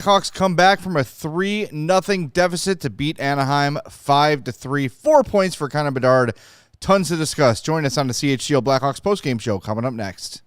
Blackhawks come back from a 3-0 deficit to beat Anaheim 5-3. 4 points for Connor Bedard. Tons to discuss. Join us on the CHGO Blackhawks postgame show coming up next.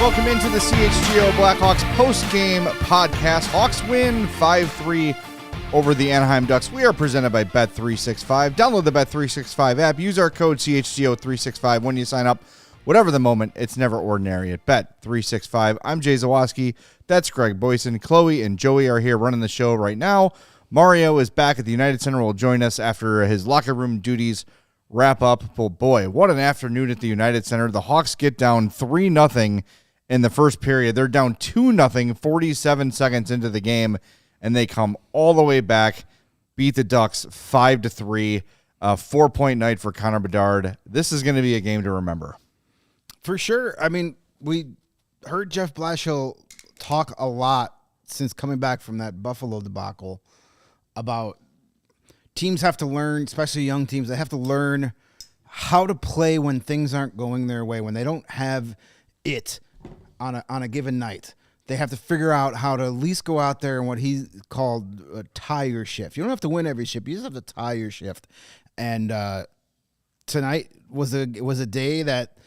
Welcome into the CHGO Blackhawks post-game podcast. Hawks win 5-3 over the Anaheim Ducks. We are presented by Bet365. Download the Bet365 app. Use our code CHGO365 when you sign up. Whatever the moment, it's never ordinary at Bet365. I'm Jay Zawaski. That's Greg Boysen. Chloe and Joey are here running the show right now. Mario is back at the United Center. Will join us after his locker room duties wrap up. But boy, what an afternoon at the United Center. The Hawks get down 3-0 in the first period. They're down 2-0, 47 seconds into the game, and they come all the way back, beat the Ducks 5-3. 4-point night for Connor Bedard. This is going to be a game to remember. For sure. I mean, we heard Jeff Blashill talk a lot since coming back from that Buffalo debacle about teams have to learn, especially young teams, they have to learn how to play when things aren't going their way, when they don't have it on a given night. They have to figure out how to at least go out there and what he called a tie your shift. You don't have to win every shift. You just have to tie your shift. And tonight was a day that,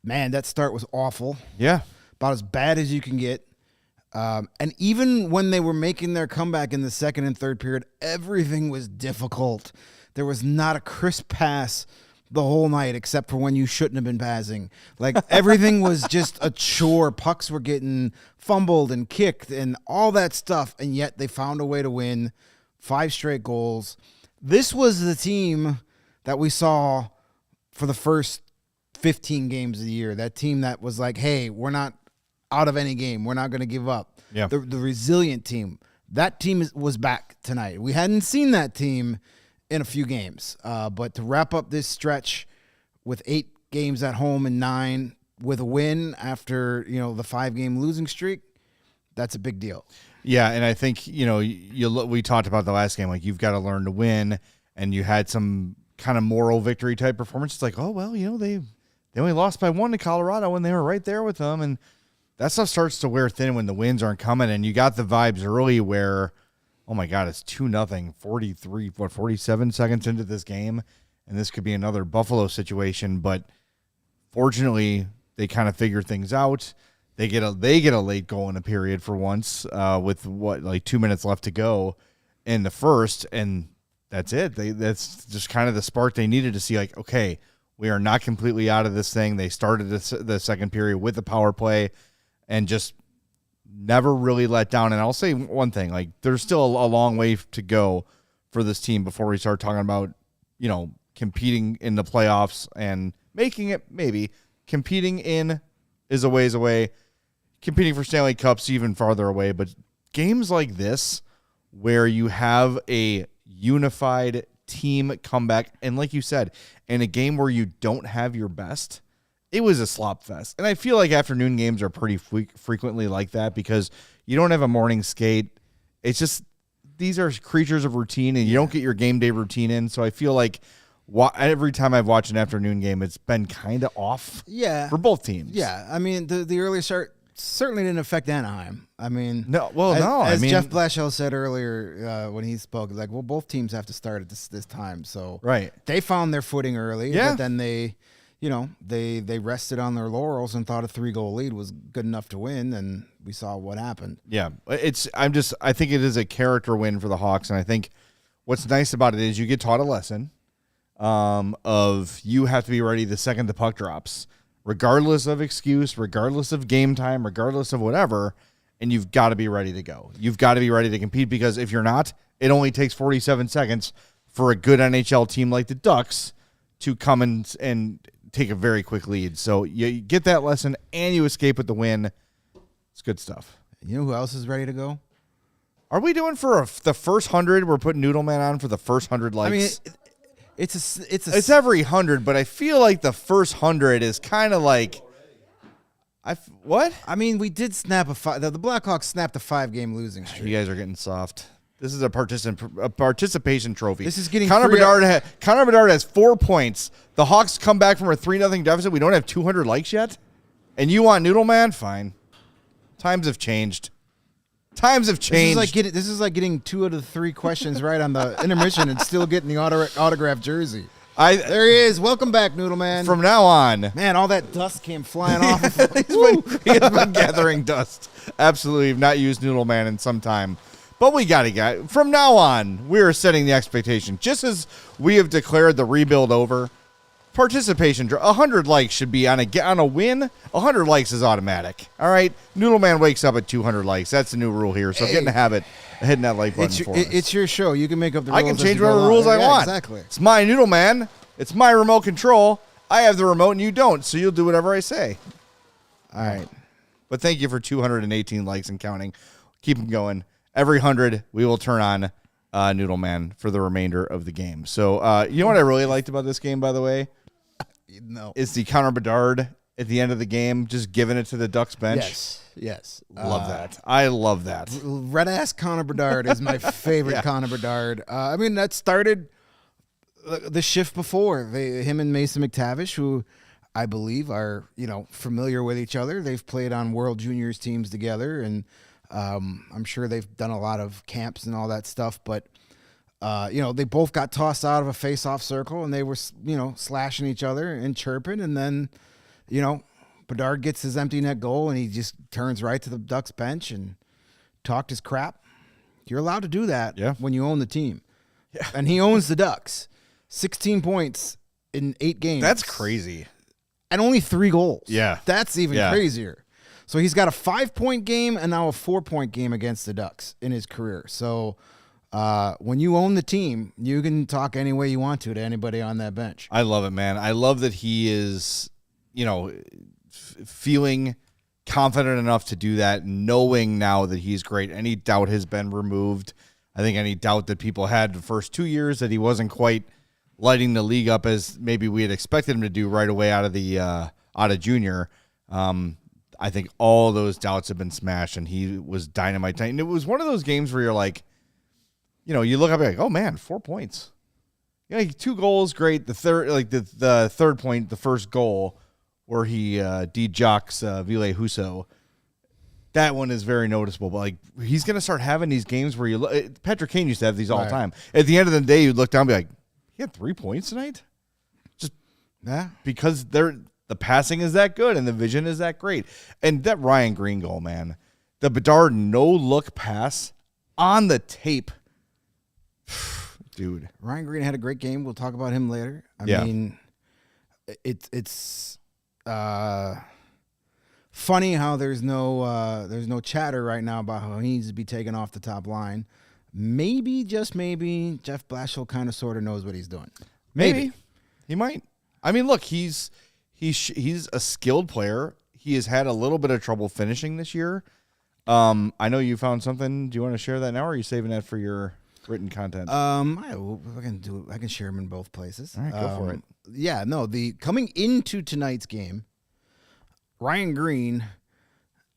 man, that start was awful. Yeah. About as bad as you can get. And even when they were making their comeback in the second and third period, everything was difficult. There was not a crisp pass the whole night, except for when you shouldn't have been passing. Like, everything was just a chore. Pucks were getting fumbled and kicked and all that stuff, and yet they found a way to win 5 straight goals. This was the team that we saw for the first 15 games of the year. That team that was like, hey, we're not out of any game. We're not going to give up. Yeah. The resilient team. That team was back tonight. We hadn't seen that team in a few games. But to wrap up this stretch with 8 games at home and 9 with a win after, the 5-game losing streak, that's a big deal. Yeah, and I think, we talked about the last game, like you've got to learn to win, and you had some kind of moral victory type performance. It's like, oh, well, they only lost by 1 to Colorado when they were right there with them, and that stuff starts to wear thin when the wins aren't coming, and you got the vibes early where, oh my God, it's 2-0, 47 seconds into this game, and this could be another Buffalo situation. But fortunately, they kind of figure things out. They get a late goal in a period for once, with 2 minutes left to go in the first, and that's it. That's just kind of the spark they needed to see, like, okay, we are not completely out of this thing. They started the second period with the power play, and just never really let down. And I'll say one thing, like, there's still a long way to go for this team before we start talking about, competing in the playoffs and making it. Maybe competing in is a ways away. Competing for Stanley Cups even farther away. But games like this, where you have a unified team comeback, and like you said, in a game where you don't have your best, it was a slop fest. And I feel like afternoon games are pretty frequently like that because you don't have a morning skate. It's just, these are creatures of routine, and you don't get your game day routine in. So I feel like every time I've watched an afternoon game, it's been kind of off for both teams. Yeah, I mean, the early start certainly didn't affect Anaheim. I mean, as Jeff Blashill said earlier when he spoke, like, well, both teams have to start at this time. So right, they found their footing early, but then they rested on their laurels and thought a 3-goal lead was good enough to win, and we saw what happened. Yeah, I think it is a character win for the Hawks, and I think what's nice about it is you get taught a lesson of you have to be ready the second the puck drops, regardless of excuse, regardless of game time, regardless of whatever. and you've got to be ready to go. You've got to be ready to compete, because if you're not, it only takes 47 seconds for a good NHL team like the Ducks to come and take a very quick lead. So you get that lesson and you escape with the win. It's good stuff. You know who else is ready to go? Are we doing for the first 100? We're putting Noodle Man on for the first 100 likes. I mean, it's every 100, but I feel like the first 100 is kind of like what? I mean, we did snap the Blackhawks snapped a 5-game losing streak. You guys are getting soft. This is a participation trophy. This is getting Connor Bedard has 4 points. The Hawks come back from a 3-0 deficit. We don't have 200 likes yet, and you want Noodle Man? Fine. Times have changed. Times have changed. This is like getting 2 out of the 3 questions right on the intermission and still getting the autographed jersey. There he is. Welcome back, Noodle Man. From now on. Man, all that dust came flying off. He has been gathering dust. Absolutely. Have not used Noodle Man in some time. But we got it. From now on, we are setting the expectation. Just as we have declared the rebuild over, participation, 100 likes should be on a win. 100 likes is automatic. All right? Noodle Man wakes up at 200 likes. That's the new rule here. So get in the habit of hitting that like button for us. It's your show. You can make up the rules. I can change whatever rules I want. Exactly. It's my Noodle Man. It's my remote control. I have the remote and you don't, so you'll do whatever I say. All right. But thank you for 218 likes and counting. Keep them going. Every 100, we will turn on Noodle Man for the remainder of the game. So, you know what I really liked about this game, by the way? No. Is the Connor Bedard at the end of the game just giving it to the Ducks bench. Yes. Love that. I love that. Red-ass Connor Bedard is my favorite Connor Bedard. I mean, that started the shift before. Him and Mason McTavish, who I believe are, familiar with each other. They've played on World Juniors teams together, and I'm sure they've done a lot of camps and all that stuff, but they both got tossed out of a face-off circle, and they were, slashing each other and chirping, and then, Bedard gets his empty net goal, and he just turns right to the Ducks bench and talked his crap. You're allowed to do that when you own the team. Yeah. And he owns the Ducks. 16 points in 8 games. That's crazy. And only 3 goals. Yeah. That's even crazier. So he's got a 5-point game and now a 4-point game against the Ducks in his career. So when you own the team, you can talk any way you want to anybody on that bench. I love it, man. I love that he is, feeling confident enough to do that, knowing now that he's great. Any doubt has been removed. I think any doubt that people had the first 2 years that he wasn't quite lighting the league up as maybe we had expected him to do right away out of junior. I think all those doubts have been smashed, and he was dynamite. And it was one of those games where you're like, you look up and like, oh man, 4 points. 2 goals, great. The third point, the first goal, where he de-jocks Ville Husso. That one is very noticeable. But he's going to start having these games where Patrick Kane used to have these all the time. At the end of the day, you look down and be like, he had 3 points tonight? Just because the passing is that good and the vision is that great. And that Ryan Greene goal, man. The Bedard no-look pass on the tape. Dude. Ryan Greene had a great game. We'll talk about him later. I mean, it's funny how there's no chatter right now about how he needs to be taken off the top line. Maybe, just maybe, Jeff Blashill kind of sort of knows what he's doing. Maybe. He might. I mean, look, he's a skilled player. He has had a little bit of trouble finishing this year. I know you found something. Do you want to share that now, or are you saving that for your written content? I can share them in both places. All right, go for it. Yeah, no, coming into tonight's game, Ryan Greene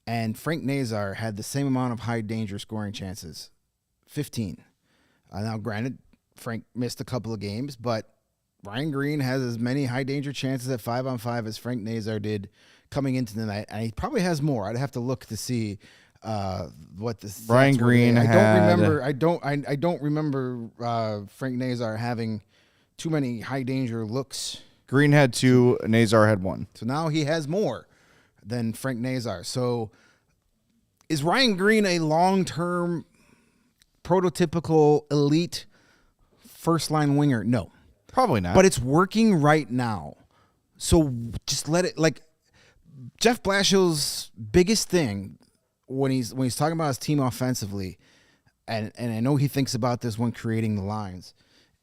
and Frank Nazar had the same amount of high danger scoring chances, 15. Now, granted, Frank missed a couple of games, but Ryan Greene has as many high danger chances at 5-on-5 as Frank Nazar did coming into the night, and he probably has more. I'd have to look to see what the Ryan Greene had. I don't remember Frank Nazar having too many high danger looks. Greene had 2, Nazar had 1. So now he has more than Frank Nazar. So is Ryan Greene a long-term prototypical elite first-line winger? No. Probably not. But it's working right now. So just let it, Jeff Blashill's biggest thing when he's talking about his team offensively, and I know he thinks about this when creating the lines,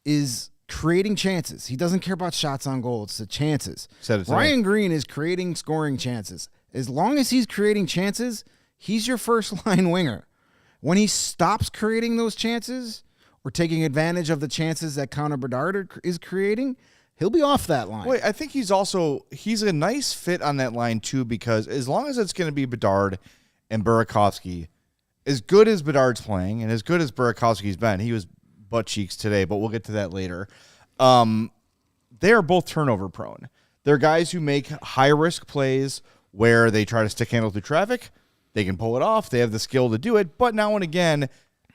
is creating chances. He doesn't care about shots on goal. It's the chances. Ryan Greene is creating scoring chances. As long as he's creating chances, he's your first line winger. When he stops creating those chances or taking advantage of the chances that Connor Bedard is creating, he'll be off that line. Wait, I think he's a nice fit on that line too, because as long as it's going to be Bedard and Burakovsky, as good as Bedard's playing and as good as Burakovsky's been, he was butt cheeks today, but we'll get to that later. They are both turnover prone. They're guys who make high risk plays where they try to stick handle through traffic. They can pull it off. They have the skill to do it, but now and again,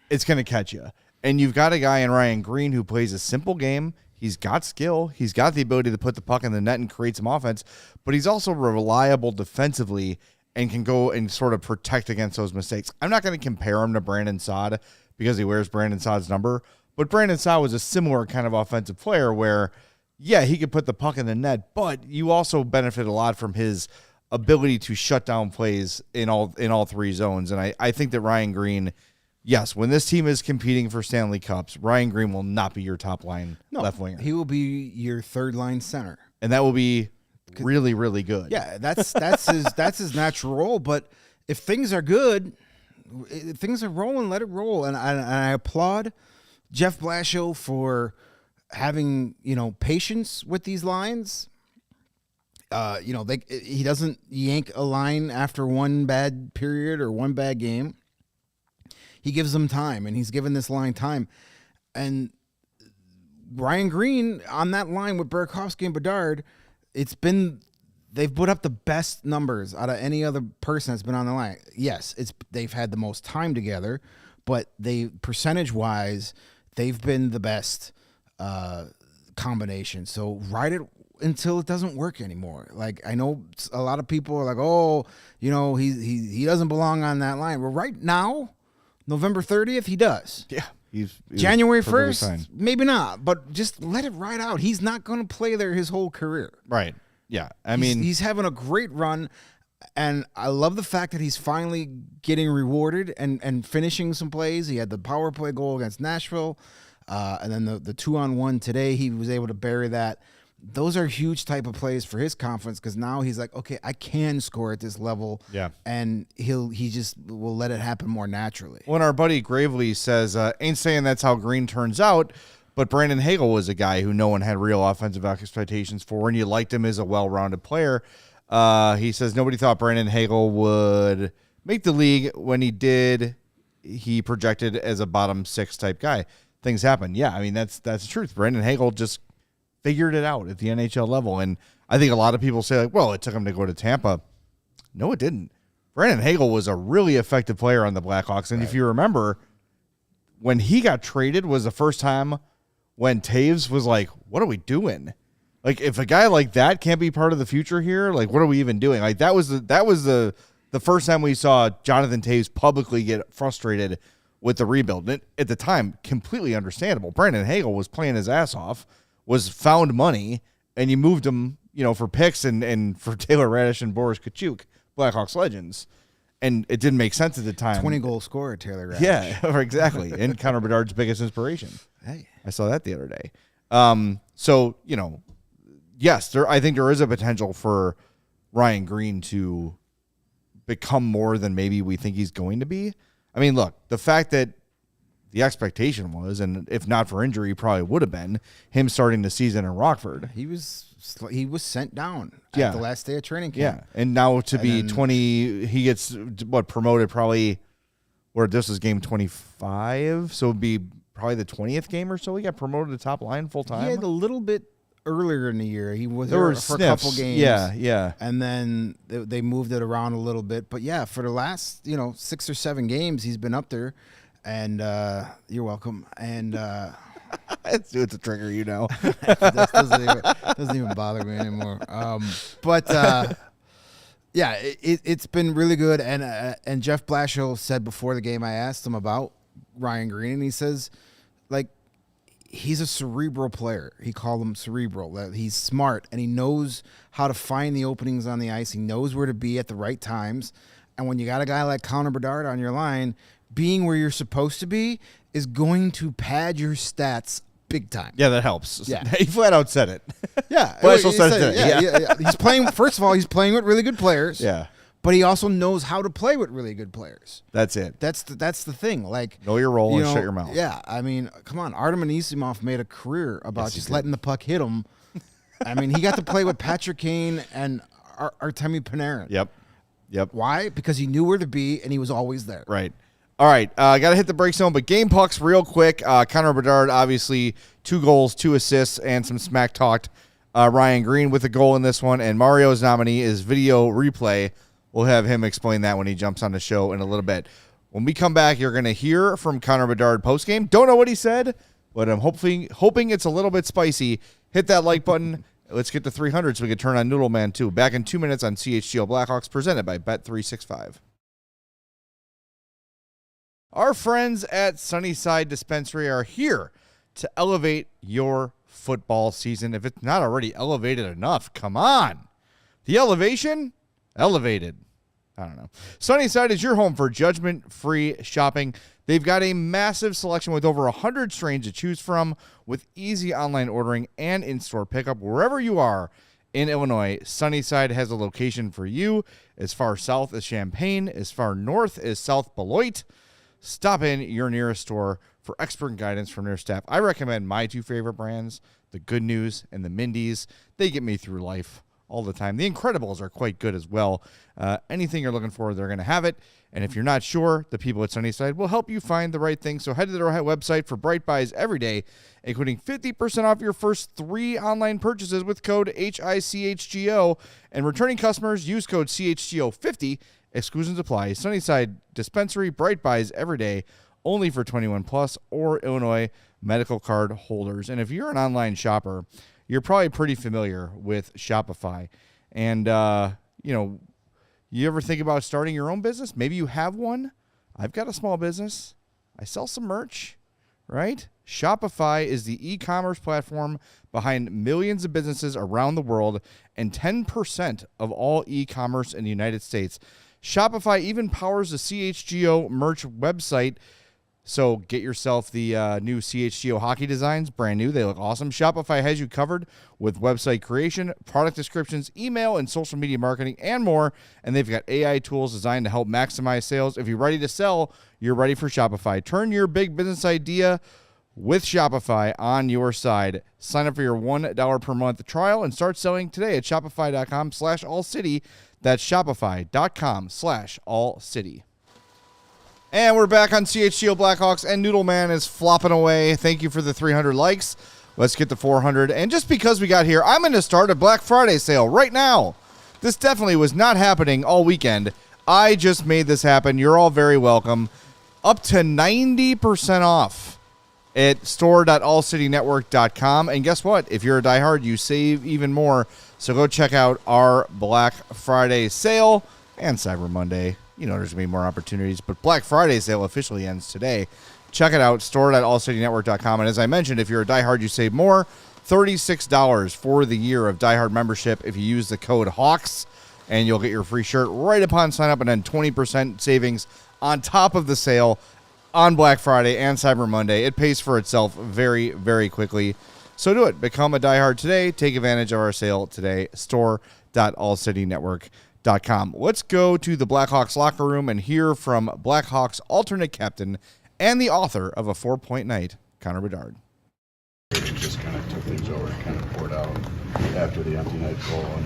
it's going to catch you. And you've got a guy in Ryan Greene who plays a simple game. He's got skill. He's got the ability to put the puck in the net and create some offense, but he's also reliable defensively and can go and sort of protect against those mistakes. I'm not going to compare him to Brandon Saad because he wears Brandon Saad's number, but Brandon Saad was a similar kind of offensive player where, yeah, he could put the puck in the net, but you also benefit a lot from his ability to shut down plays in all three zones. And I think that Ryan Greene, yes, when this team is competing for Stanley Cups, Ryan Greene will not be your top line left winger. He will be your third line center. And that will be really, really good. Yeah, that's his natural role. But if things are good, if things are rolling, let it roll. And I applaud Jeff Blashill for having, patience with these lines. He doesn't yank a line after one bad period or one bad game. He gives them time, and he's given this line time. And Ryan Greene on that line with Burakovsky and Bedard, they've put up the best numbers out of any other person that's been on the line. Yes, they've had the most time together, but percentage-wise, they've been the best combination. So ride it until it doesn't work anymore. Like, I know a lot of people are like, oh, he doesn't belong on that line. Well, right now, November 30th, he does. Yeah. He's January 1st, maybe not, but just let it ride out. He's not going to play there his whole career. Right. Yeah. He's having a great run, and I love the fact that he's finally getting rewarded and finishing some plays. He had the power play goal against Nashville, and then the 2-on-1 today, he was able to bury that. Those are huge type of plays for his confidence, because now he's like, okay, I can score at this level. Yeah. And he just will let it happen more naturally. When our buddy Gravely says, ain't saying that's how Greene turns out, but Brandon Hagel was a guy who no one had real offensive expectations for, and you liked him as a well-rounded player. He says nobody thought Brandon Hagel would make the league. When he did, he projected as a bottom six type guy. Things happen. Yeah, that's the truth. Brandon Hagel just figured it out at the NHL level. And I think a lot of people say, like, well, it took him to go to Tampa. No, it didn't. Brandon Hagel was a really effective player on the Blackhawks. And if you remember, when he got traded was the first time when Taves was like, what are we doing? Like, if a guy like that can't be part of the future here, like, what are we even doing? Like, that was the first time we saw Jonathan Taves publicly get frustrated with the rebuild. And at the time, completely understandable. Brandon Hagel was playing his ass off, was found money, and you moved him, for picks and for Taylor Radish and Boris Kachuk, Blackhawks legends. And it didn't make sense at the time. 20-goal scorer, Taylor Radish. Yeah, exactly. And Connor Bedard's biggest inspiration. Hey. I saw that the other day. Yes, I think there is a potential for Ryan Greene to become more than maybe we think he's going to be. Look, the fact that the expectation was, and if not for injury, probably would have been him starting the season in Rockford. He was sent down at the last day of training camp. Yeah, and now to be 20, he gets promoted probably where this was game 25, so it'd be probably the 20th game or so. He got promoted to top line full time. He had a little bit earlier in the year. He was there for a couple games. Yeah. And then they moved it around a little bit. But yeah, for the last 6 or 7 games, he's been up there. And you're welcome. And it's a trigger, that doesn't even bother me anymore. Yeah, it's been really good. And Jeff Blashill said before the game, I asked him about Ryan Greene, and he says, like, he's a cerebral player. He called him cerebral. That he's smart, and he knows how to find the openings on the ice. He knows where to be at the right times. And when you got a guy like Connor Bedard on your line, being where you're supposed to be is going to pad your stats big time. Yeah, that helps. Yeah. He flat out said it. Yeah. Blashill said it. Yeah. He's playing, first of all, he's playing with really good players. Yeah. But he also knows how to play with really good players. That's it. That's the thing. Like, know your role and shut your mouth. Yeah, I mean, come on. Artem Anisimov made a career about just letting the puck hit him. I mean, he got to play with Patrick Kane and Artemi Panarin. Yep. Why? Because he knew where to be and he was always there. Right. All right. Got to hit the break zone, but game pucks real quick. Connor Bedard, obviously, 2 goals, 2 assists, and some smack talked. Ryan Greene with a goal in this one, and Mario's nominee is video replay. We'll have him explain that when he jumps on the show in a little bit. When we come back, you're going to hear from Connor Bedard postgame. Don't know what he said, but I'm hoping it's a little bit spicy. Hit that like button. Let's get to 300 so we can turn on Noodle Man 2. Back in 2 minutes on CHGO Blackhawks, presented by Bet365. Our friends at Sunnyside Dispensary are here to elevate your football season. If it's not already elevated enough, come on. The elevation? Elevated. I don't know. Sunnyside is your home for judgment-free shopping. They've got a massive selection with over 100 strains to choose from, with easy online ordering and in-store pickup wherever you are in Illinois. Sunnyside has a location for you as far south as Champaign, as far north as South Beloit. Stop in your nearest store for expert guidance from their staff. I recommend my 2 favorite brands, the Good News and the Mindy's. They get me through life all the time. The Incredibles are quite good as well. Anything you're looking for, they're going to have it. And if you're not sure, the people at Sunnyside will help you find the right thing. So head to their website for bright buys every day, including 50% off your first 3 online purchases with code HICHGO. And returning customers, use code CHGO50. Exclusions apply. Sunnyside Dispensary, bright buys every day, only for 21 plus or Illinois medical card holders. And if you're an online shopper, you're probably pretty familiar with Shopify. And, you ever think about starting your own business? Maybe you have one. I've got a small business. I sell some merch, right? Shopify is the e-commerce platform behind millions of businesses around the world and 10% of all e-commerce in the United States. Shopify even powers the CHGO merch website. So get yourself the new CHGO hockey designs, brand new. They look awesome. Shopify has you covered with website creation, product descriptions, email, and social media marketing, and more. And they've got AI tools designed to help maximize sales. If you're ready to sell, you're ready for Shopify. Turn your big business idea with Shopify on your side. Sign up for your $1 per month trial and start selling today at shopify.com/allcity. That's shopify.com/allcity. And we're back on CHGO Blackhawks, and Noodle Man is flopping away. Thank you for the 300 likes. Let's get to 400. And just because we got here, I'm going to start a Black Friday sale right now. This definitely was not happening all weekend. I just made this happen. You're all very welcome. Up to 90% off at store.allcitynetwork.com. And guess what? If you're a diehard, you save even more. So go check out our Black Friday sale and Cyber Monday. You know there's going to be more opportunities, but Black Friday sale officially ends today. Check it out, store.allcitynetwork.com. And as I mentioned, if you're a diehard, you save more. $36 for the year of diehard membership if you use the code HAWKS, and you'll get your free shirt right upon sign up, and then 20% savings on top of the sale on Black Friday and Cyber Monday. It pays for itself very, very quickly. So do it. Become a diehard today. Take advantage of our sale today. Store.allcitynetwork.com. Let's go to the Blackhawks locker room and hear from Blackhawks alternate captain and the author of A 4-Point Night, Connor Bedard. Just kind of took things over and kind of poured out after the empty night goal. I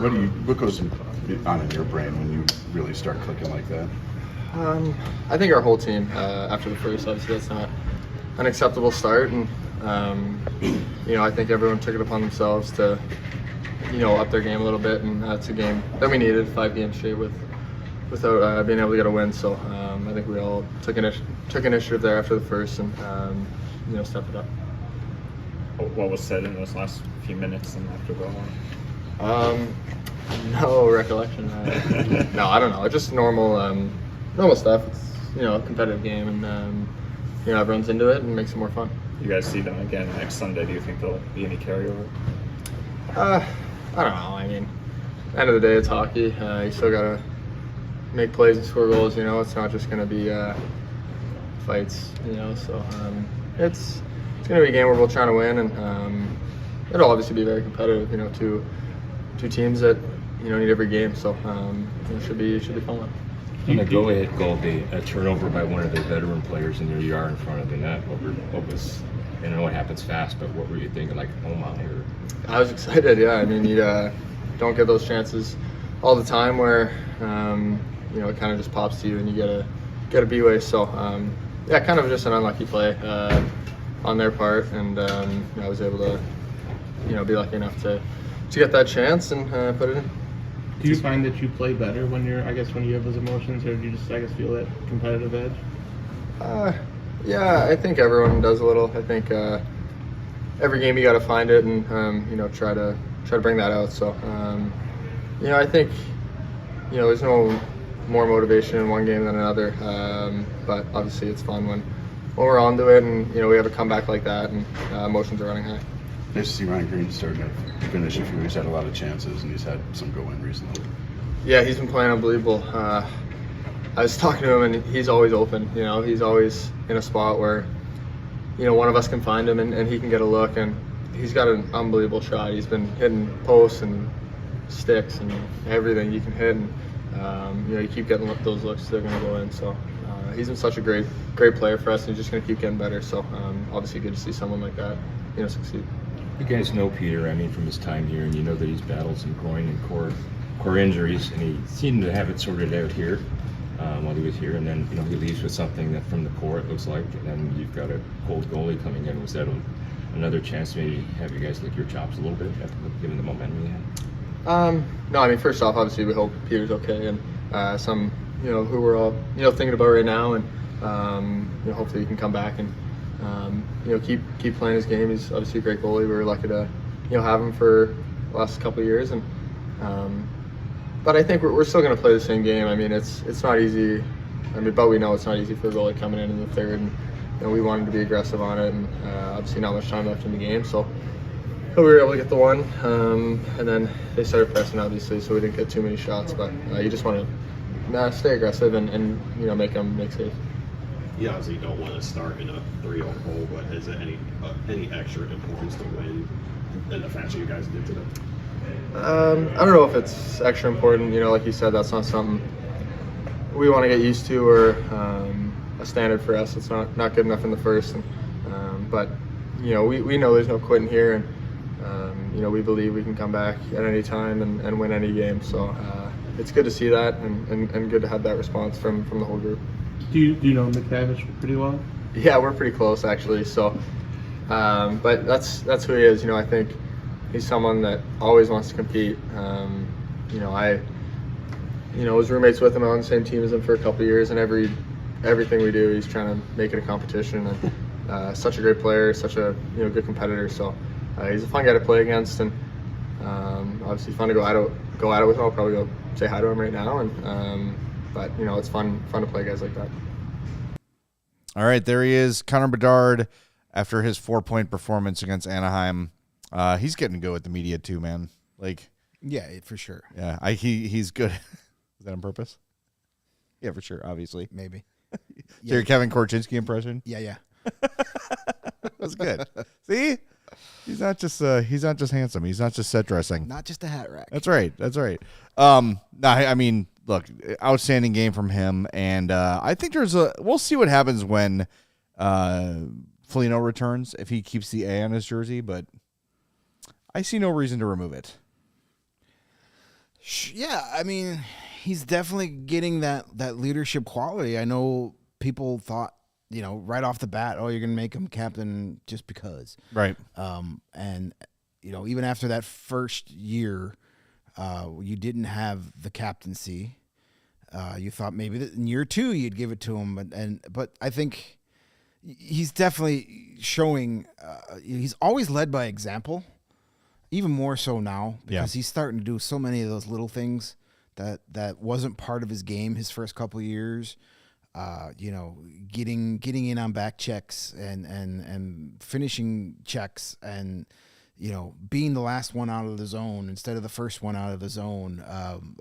mean, what goes on in your brain when you really start clicking like that? I think our whole team after the first, obviously that's not an acceptable start, and I think everyone took it upon themselves to up their game a little bit, and that's a game that we needed, 5 games straight without being able to get a win. So I think we all took initiative there after the first and stepped it up. What was said in those last few minutes and after the one? No recollection. No, I don't know. It's just normal stuff. It's a competitive game, and everyone's into it and makes it more fun. You guys see them again next Sunday. Do you think there'll be any carryover? I don't know. I mean, end of the day, it's hockey. You still gotta make plays and score goals. It's not just going to be fights. So it's going to be a game where we'll try to win, and it'll obviously be very competitive. Two teams that need every game, so it should be fun. On the go-ahead goal, a turnover by one of the veteran players, and there you are in front of the net. What was? I know it happens fast, but what were you thinking? Like, oh my! I was excited. Yeah, I mean, you don't get those chances all the time where it kind of just pops to you and you get a B-way. So kind of just an unlucky play on their part, and I was able to be lucky enough to get that chance and put it in. Do you find that you play better when you have those emotions, or do you just feel that competitive edge? Yeah, I think everyone does a little. I think every game you got to find it and try to bring that out. So I think there's no more motivation in one game than another. But obviously it's fun when we're onto it and we have a comeback like that and emotions are running high. Nice to see Ryan Greene starting to finish a few. He's had a lot of chances and he's had some go-in recently. Yeah, he's been playing unbelievable. I was talking to him and he's always open. He's always in a spot where one of us can find him and he can get a look, and he's got an unbelievable shot. He's been hitting posts and sticks and everything you can hit, and you keep getting those looks, they're going to go in. So he's been such a great player for us, and he's just going to keep getting better. So obviously good to see someone like that succeed. You guys know Peter, from his time here, and you know that he's battled some groin and core injuries, and he seemed to have it sorted out here while he was here, and then he leaves with something that from the core it looks like, and then you've got a cold goalie coming in. Was that another chance to maybe have you guys lick your chops a little bit, given the momentum you had? No, first off, obviously we hope Peter's okay, and some who we're all thinking about right now, and hopefully he can come back and keep playing his game. He's obviously a great goalie. We were lucky to have him for the last couple of years, and but I think we're still going to play the same game. It's not easy. But we know it's not easy for a goalie coming in the third, and we wanted to be aggressive on it, and obviously not much time left in the game, so we were able to get the one, and then they started pressing obviously, so we didn't get too many shots. But you just want to stay aggressive and make them make saves. You obviously don't want to start in a 3-0 hole, but is it any extra importance to win in the fashion you guys did today? I don't know if it's extra important. Like you said, that's not something we want to get used to or a standard for us. It's not good enough in the first. But we know there's no quitting here, and we believe we can come back at any time and win any game. So it's good to see that, and good to have that response from the whole group. Do you know McTavish pretty well? Yeah, we're pretty close actually. So, but that's who he is. I think he's someone that always wants to compete. I was roommates with him on the same team as him for a couple of years, and everything we do, he's trying to make it a competition. And such a great player, such a good competitor. So he's a fun guy to play against, and obviously fun to go at it with him. I'll probably go say hi to him right now, and but it's fun to play guys like that. All right, there he is, Connor Bedard, after his 4-point performance against Anaheim. He's getting good with the media too, man. Yeah, for sure. Yeah, he's good. Is that on purpose? Yeah, for sure. Obviously, Maybe. Your Kevin Korchinski impression. Yeah. That's good. See, he's not just handsome. He's not just set dressing. Not just a hat rack. That's right. Look, outstanding game from him, and I think we'll see what happens when Foligno returns, if he keeps the A on his jersey, but I see no reason to remove it. Yeah, he's definitely getting that leadership quality. I know people thought, right off the bat, oh, you're going to make him captain just because. Right. And, even after that first year, you didn't have the captaincy. You thought maybe that in year 2 you'd give it to him, but I think he's definitely showing. He's always led by example, even more so now because he's starting to do so many of those little things that wasn't part of his game his first couple of years. Getting in on back checks and finishing checks and. Being the last one out of the zone instead of the first one out of the zone.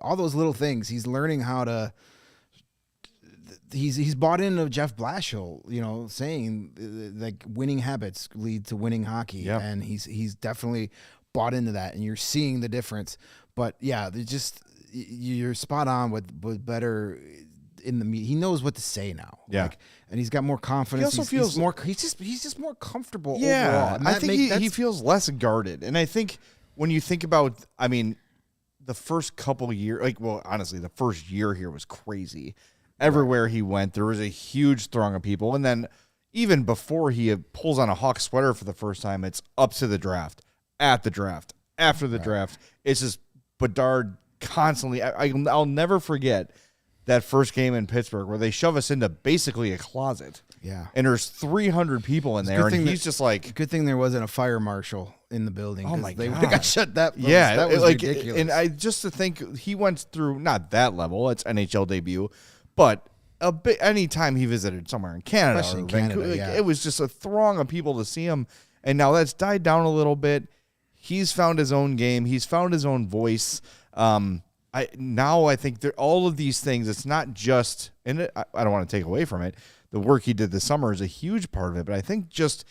All those little things. He's learning how to he's bought into Jeff Blashill, saying like winning habits lead to winning hockey, and he's definitely bought into that, and you're seeing the difference. But yeah, you're spot on with Better in the media. He knows what to say now. Yeah, and he's got more confidence. He also feels more. He's just more comfortable. Yeah, overall. And I think he feels less guarded, and I think when you think about, I mean, the first couple years, honestly, the first year here was crazy. Everywhere he went, there was a huge throng of people. And then even before he pulls on a Hawk sweater for the first time, it's up to the draft, at the draft, after the draft. It's just Bedard constantly. I'll never forget that first game in Pittsburgh where they shove us into basically a closet. Yeah. And there's 300 people in there, and he's just like... Good thing there wasn't a fire marshal in the building. Oh, my they God. would have got shut that. Yeah. That was ridiculous. And just to think, he went through, not that level, it's NHL debut, but any time he visited somewhere in Canada, Especially in Canada, it was just a throng of people to see him. And now that's died down a little bit. He's found his own game. He's found his own voice. I think all of these things, it's not just, and I don't want to take away from it, the work he did this summer is a huge part of it, but I think just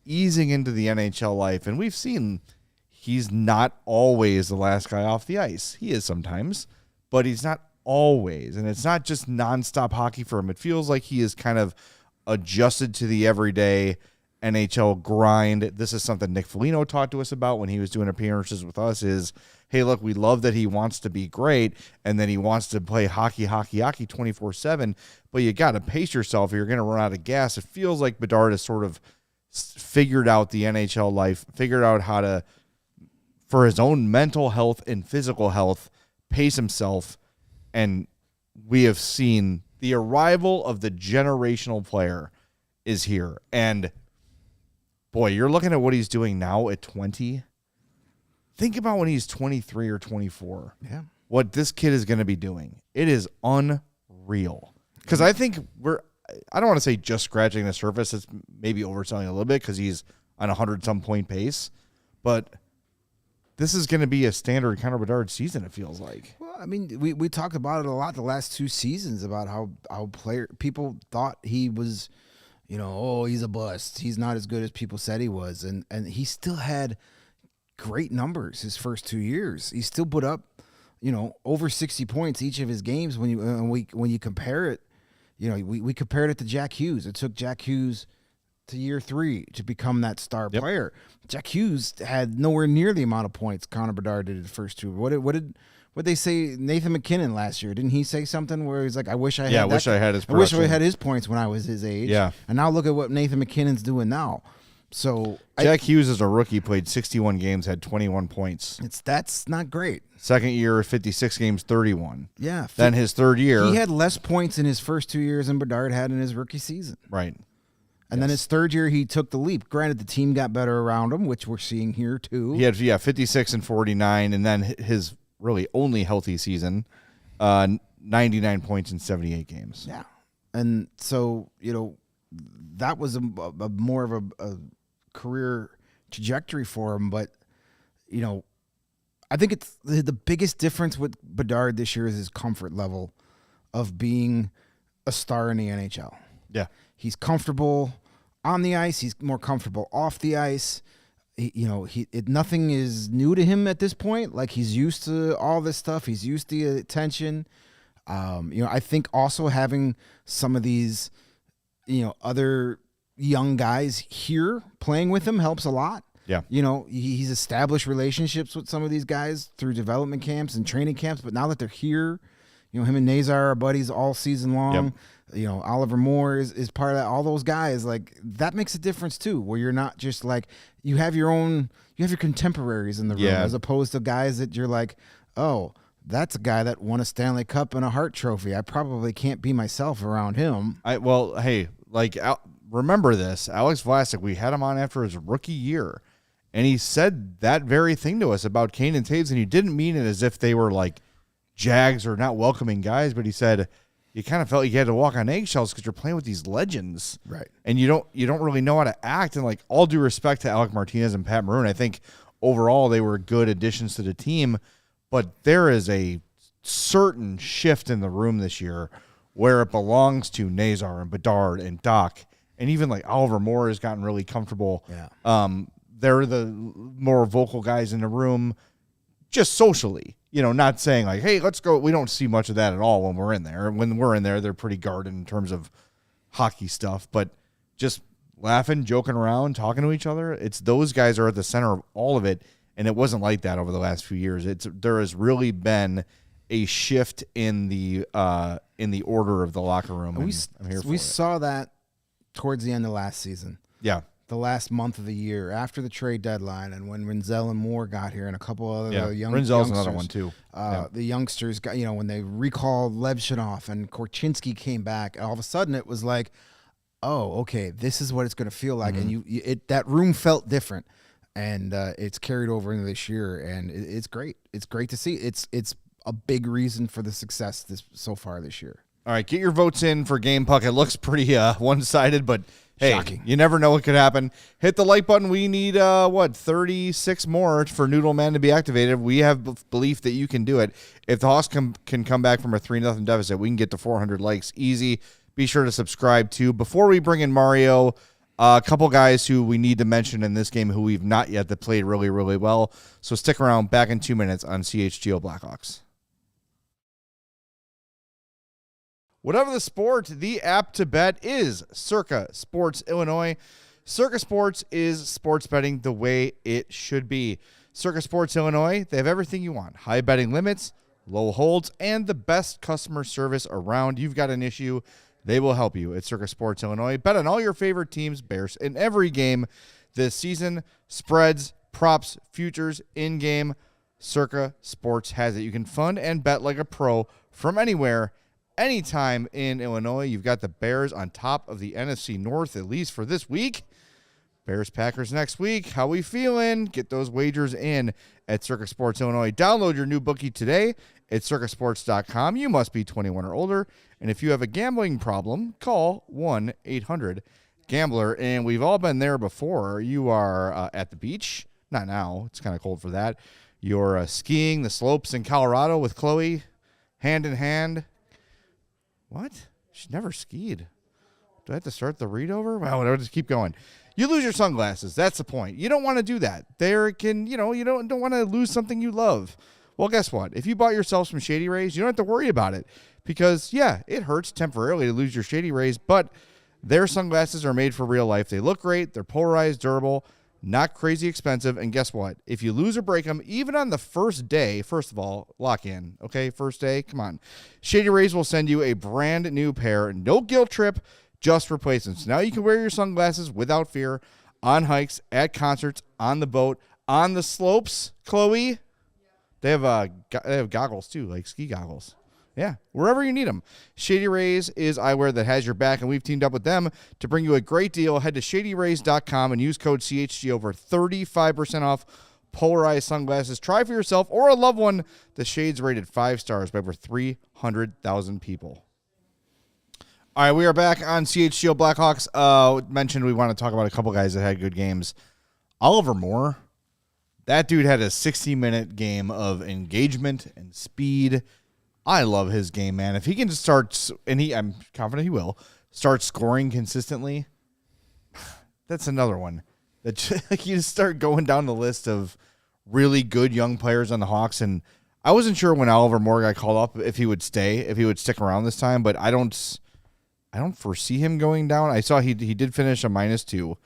easing into the NHL life, and we've seen he's not always the last guy off the ice. He is sometimes, but he's not always, and it's not just nonstop hockey for him. It feels like he is kind of adjusted to the everyday NHL grind. This is something Nick Foligno talked to us about when he was doing appearances with us is, hey, look, we love that he wants to be great and then he wants to play hockey 24/7, but you got to pace yourself or you're going to run out of gas. It feels like Bedard has sort of figured out the NHL life, figured out how to, for his own mental health and physical health, pace himself, and we have seen the arrival of the generational player is here. And boy, you're looking at what he's doing now at 20. Think about when he's 23 or 24. Yeah. What this kid is going to be doing. It is unreal. Because I think I don't want to say just scratching the surface. It's maybe overselling a little bit because he's on 100-some point pace. But this is going to be a standard Connor Bedard season, it feels like. Well, I mean, we talked about it a lot the last two seasons about how people thought he was, he's a bust. He's not as good as people said he was. And he still had great numbers his first 2 years. He still put up, over 60 points each of his games. When you compare it, we compared it to Jack Hughes. It took Jack Hughes to year 3 to become that star player. Jack Hughes had nowhere near the amount of points Connor Bedard did the first two. What did they say? Nathan McKinnon last year, didn't he say something where he's like, "I wish I had his points when I was his age." Yeah, and now look at what Nathan McKinnon's doing now. So Jack Hughes as a rookie played 61 games, had 21 points. That's not great. Second year, 56 games, 31. Yeah. Then his third year, he had less points in his first 2 years than Bedard had in his rookie season. Right. And then his third year, he took the leap. Granted, the team got better around him, which we're seeing here too. He had 56 and 49, and then his really only healthy season, 99 points in 78 games. Yeah, and so that was a more of a career trajectory for him. But I think it's the biggest difference with Bedard this year is his comfort level of being a star in the NHL. Yeah, he's comfortable on the ice. He's more comfortable off the ice. Nothing is new to him at this point. Like, he's used to all this stuff. He's used to the attention. I think also having some of these, other young guys here playing with him helps a lot. Yeah. He's established relationships with some of these guys through development camps and training camps. But now that they're here, him and Nazar are buddies all season long. Yep. Oliver Moore is part of that. All those guys, like, that makes a difference too, where you're not just like, you have your contemporaries in the room, as opposed to guys that you're like, oh, that's a guy that won a Stanley Cup and a Hart Trophy. I probably can't be myself around him. Remember this, Alex Vlasic, we had him on after his rookie year, and he said that very thing to us about Kane and Taves, and he didn't mean it as if they were like Jags or not welcoming guys, but he said you kind of felt like you had to walk on eggshells because you're playing with these legends, right? And you don't really know how to act. And like, all due respect to Alec Martinez and Pat Maroon, I think overall they were good additions to the team, but there is a certain shift in the room this year where it belongs to Nazar and Bedard and Dach. And even like Oliver Moore has gotten really comfortable. Yeah. They're the more vocal guys in the room just socially, not saying like, hey, let's go. We don't see much of that at all when we're in there. When we're in there, they're pretty guarded in terms of hockey stuff, but just laughing, joking around, talking to each other. It's those guys are at the center of all of it. And it wasn't like that over the last few years. There has really been a shift in the order of the locker room. We saw that towards the end of last season. Yeah. The last month of the year after the trade deadline, and when Rinzel and Moore got here, and a couple other youngsters. Rinzel's another one too. The youngsters got, when they recalled Levshunov and Korchinski came back, all of a sudden it was like, oh, okay, this is what it's going to feel like, and that room felt different, and it's carried over into this year, and it's great. It's great to see. It's a big reason for the success so far this year. All right, get your votes in for Game Puck. It looks pretty one-sided, but hey, shocking. You never know what could happen. Hit the like button. We need, 36 more for Noodle Man to be activated. We have belief that you can do it. If the Hawks can come back from a 3-0 deficit, we can get to 400 likes easy. Be sure to subscribe, too. Before we bring in Mario, a couple guys who we need to mention in this game who we've not yet that played really, really well. So stick around. Back in 2 minutes on CHGO Blackhawks. Whatever the sport, the app to bet is Circa Sports Illinois. Circa Sports is sports betting the way it should be. Circa Sports Illinois, they have everything you want. High betting limits, low holds, and the best customer service around. You've got an issue, they will help you at Circa Sports Illinois. Bet on all your favorite teams, Bears, in every game this season. Spreads, props, futures, in-game. Circa Sports has it. You can fund and bet like a pro from anywhere, anytime in Illinois. You've got the Bears on top of the NFC North, at least for this week. Bears-Packers next week. How we feeling? Get those wagers in at Circa Sports Illinois. Download your new bookie today at circasports.com. You must be 21 or older. And if you have a gambling problem, call 1-800-GAMBLER. And we've all been there before. You are at the beach. Not now. It's kind of cold for that. You're skiing the slopes in Colorado with Chloe, hand in hand. What? She's never skied. Do I have to start the read over? Well, whatever, just keep going. You lose your sunglasses. That's the point. You don't want to do that. You don't want to lose something you love. Well, guess what? If you bought yourself some Shady Rays, you don't have to worry about it because, yeah, it hurts temporarily to lose your Shady Rays, but their sunglasses are made for real life. They look great. They're polarized, durable, not crazy expensive. And guess what? If you lose or break them, even on the first day, first of all, lock in, okay? First day, come on. Shady Rays will send you a brand new pair. No guilt trip, just replacements. Now you can wear your sunglasses without fear on hikes, at concerts, on the boat, on the slopes. Chloe, they have goggles too, like ski goggles. Yeah, wherever you need them. Shady Rays is eyewear that has your back, and we've teamed up with them to bring you a great deal. Head to shadyrays.com and use code CHGO for 35% off polarized sunglasses. Try for yourself or a loved one. The shades rated 5 stars by over 300,000 people. All right, we are back on CHGO Blackhawks. Mentioned we want to talk about a couple guys that had good games. Oliver Moore, that dude had a 60-minute game of engagement and speed. I love his game, man. If he can just start, and I'm confident he will, start scoring consistently, that's another one. That you just start going down the list of really good young players on the Hawks. And I wasn't sure when Oliver Moore got called up if he would stick around this time, but I don't foresee him going down. I saw he did finish a -2,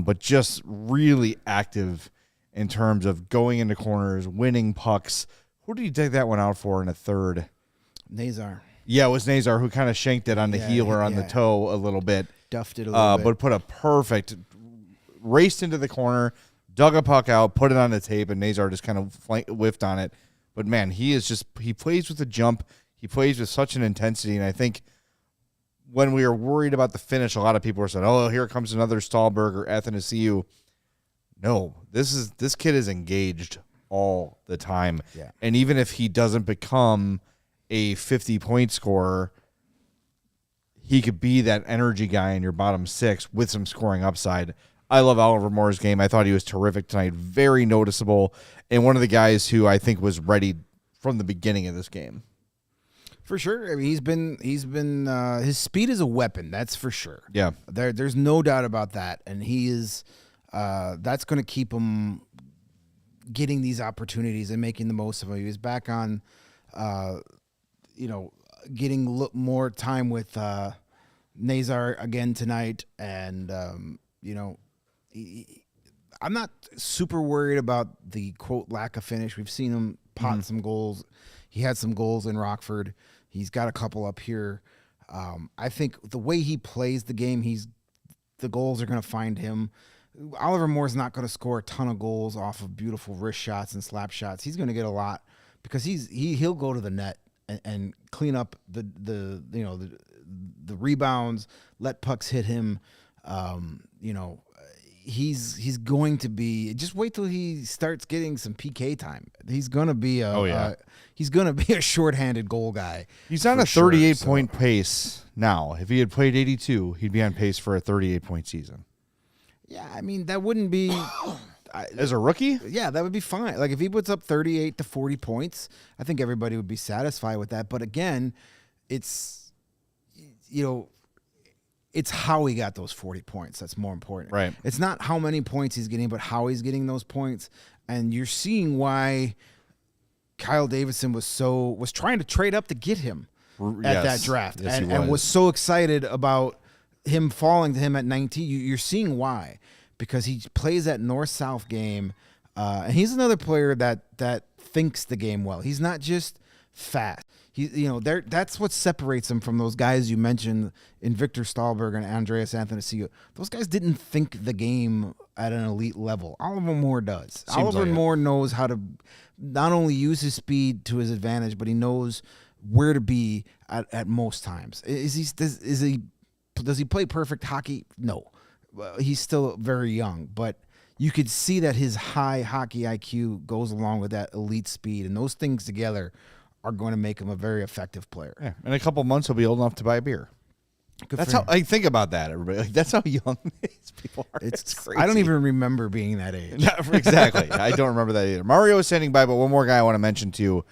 but just really active in terms of going into corners, winning pucks. Who did he take that one out for in a third? Nazar. Yeah, it was Nazar who kind of shanked it on the heel or on the toe a little bit. Duffed it a little bit. But put a perfect, raced into the corner, dug a puck out, put it on the tape, and Nazar just kind of whiffed on it. But, man, he plays with a jump. He plays with such an intensity, and I think when we were worried about the finish, a lot of people were saying, oh, here comes another Stahlberg or Athanasiou. No, this kid is engaged all the time. Yeah. And even if he doesn't become a 50-point scorer, he could be that energy guy in your bottom six with some scoring upside. I love Oliver Moore's game. I thought he was terrific tonight. Very noticeable. And one of the guys who I think was ready from the beginning of this game. For sure. I mean, he's been his speed is a weapon. That's for sure. Yeah. There's no doubt about that. And he is, that's going to keep him getting these opportunities and making the most of them. He was back on, getting more time with Nazar again tonight. And, I'm not super worried about the, quote, lack of finish. We've seen him pot some goals. He had some goals in Rockford. He's got a couple up here. I think the way he plays the game, the goals are going to find him. Oliver Moore's not going to score a ton of goals off of beautiful wrist shots and slap shots. He's going to get a lot because he'll go to the net and clean up the rebounds, let pucks hit him. He's going to be. Just wait till he starts getting some PK time. He's going to be he's going to be a shorthanded goal guy. He's on a 38-point pace now. If he had played 82, he'd be on pace for a 38-point season. Yeah, I mean, that wouldn't be as a rookie. Yeah, that would be fine. Like if he puts up 38 to 40 points, I think everybody would be satisfied with that. But again, it's it's how he got those 40 points that's more important. Right. It's not how many points he's getting, but how he's getting those points. And you're seeing why Kyle Davidson was trying to trade up to get him at that draft, and was so excited about him falling to him at 19. You're seeing why, because he plays that north-south game, and he's another player that thinks the game well. He's not just fast. That's what separates him from those guys you mentioned in Victor Stahlberg and Andreas Athanasiou. Those guys didn't think the game at an elite level. Oliver Moore does. Oliver Moore knows how to not only use his speed to his advantage, but he knows where to be at most times. Does he play perfect hockey? No. He's still very young, but you could see that his high hockey IQ goes along with that elite speed, and those things together are going to make him a very effective player. Yeah. In a couple months, he'll be old enough to buy a beer. That's how I think about that, everybody. Like, that's how young these people are. It's crazy. I don't even remember being that age. Exactly. I don't remember that either. Mario is standing by, but one more guy I want to mention too.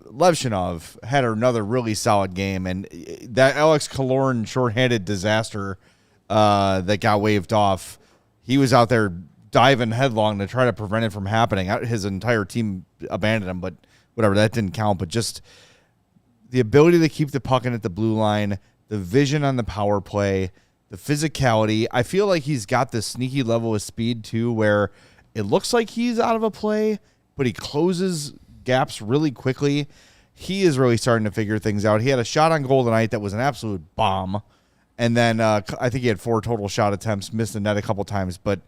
Levshinov had another really solid game, and that Alex Killorn shorthanded disaster that got waved off, he was out there diving headlong to try to prevent it from happening. His entire team abandoned him, but whatever, that didn't count. But just the ability to keep the puck in at the blue line, the vision on the power play, the physicality. I feel like he's got this sneaky level of speed too, where it looks like he's out of a play, but he closes gaps really quickly. He is really starting to figure things out. He had a shot on goal tonight that was an absolute bomb. And then I think he had 4 total shot attempts, missed the net a couple times. But,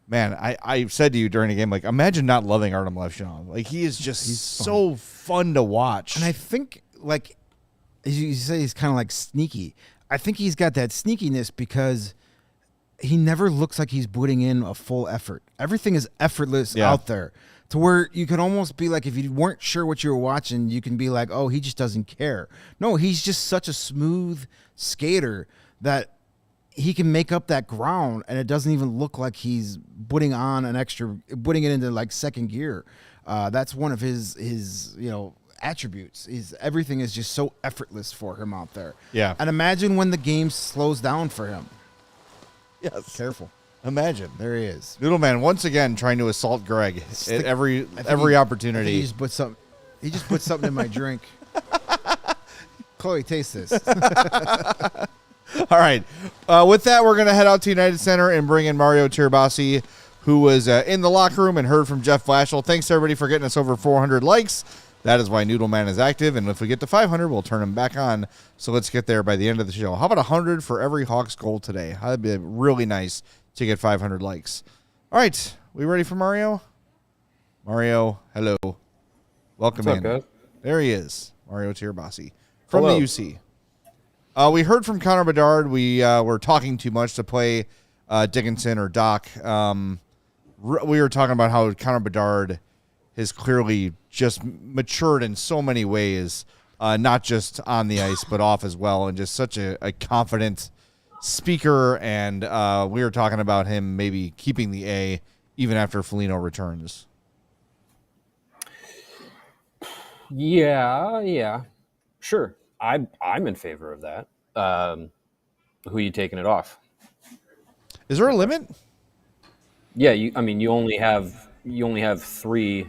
man, I said to you during the game, like, imagine not loving Artem Levshinov. Like, he's so fun to watch. And I think, like, as you say, he's kind of like sneaky. I think he's got that sneakiness because he never looks like he's putting in a full effort. Everything is effortless out there, to where you can almost be like, if you weren't sure what you were watching, you can be like, oh, he just doesn't care. No, he's just such a smooth skater that he can make up that ground, and it doesn't even look like he's putting it into like second gear. That's one of his attributes. Everything is just so effortless for him out there. Yeah. And imagine when the game slows down for him. Yes. Careful. Imagine. There he is. Noodle Man once again trying to assault Greg at every opportunity. He just put something in my drink. Chloe, taste this. All right. With that, we're going to head out to United Center and bring in Mario Tirabassi, who was in the locker room and heard from Jeff Blashill. Thanks, everybody, for getting us over 400 likes. That is why Noodle Man is active, and if we get to 500, we'll turn him back on. So let's get there by the end of the show. How about 100 for every Hawks goal today? That'd be really nice to get 500 likes. All right. We ready for Mario? Mario, hello. Welcome in. What's up, guys? There he is, Mario Tirabassi from the UC. We heard from Connor Bedard. We were talking too much to play Dickinson or Doc. We were talking about how Connor Bedard has clearly just matured in so many ways, not just on the ice, but off as well, and just such a confident speaker. And we were talking about him maybe keeping the A even after Foligno returns. Yeah. Sure. I'm in favor of that. Who are you taking it off? Is there a limit? Yeah, you only have 3,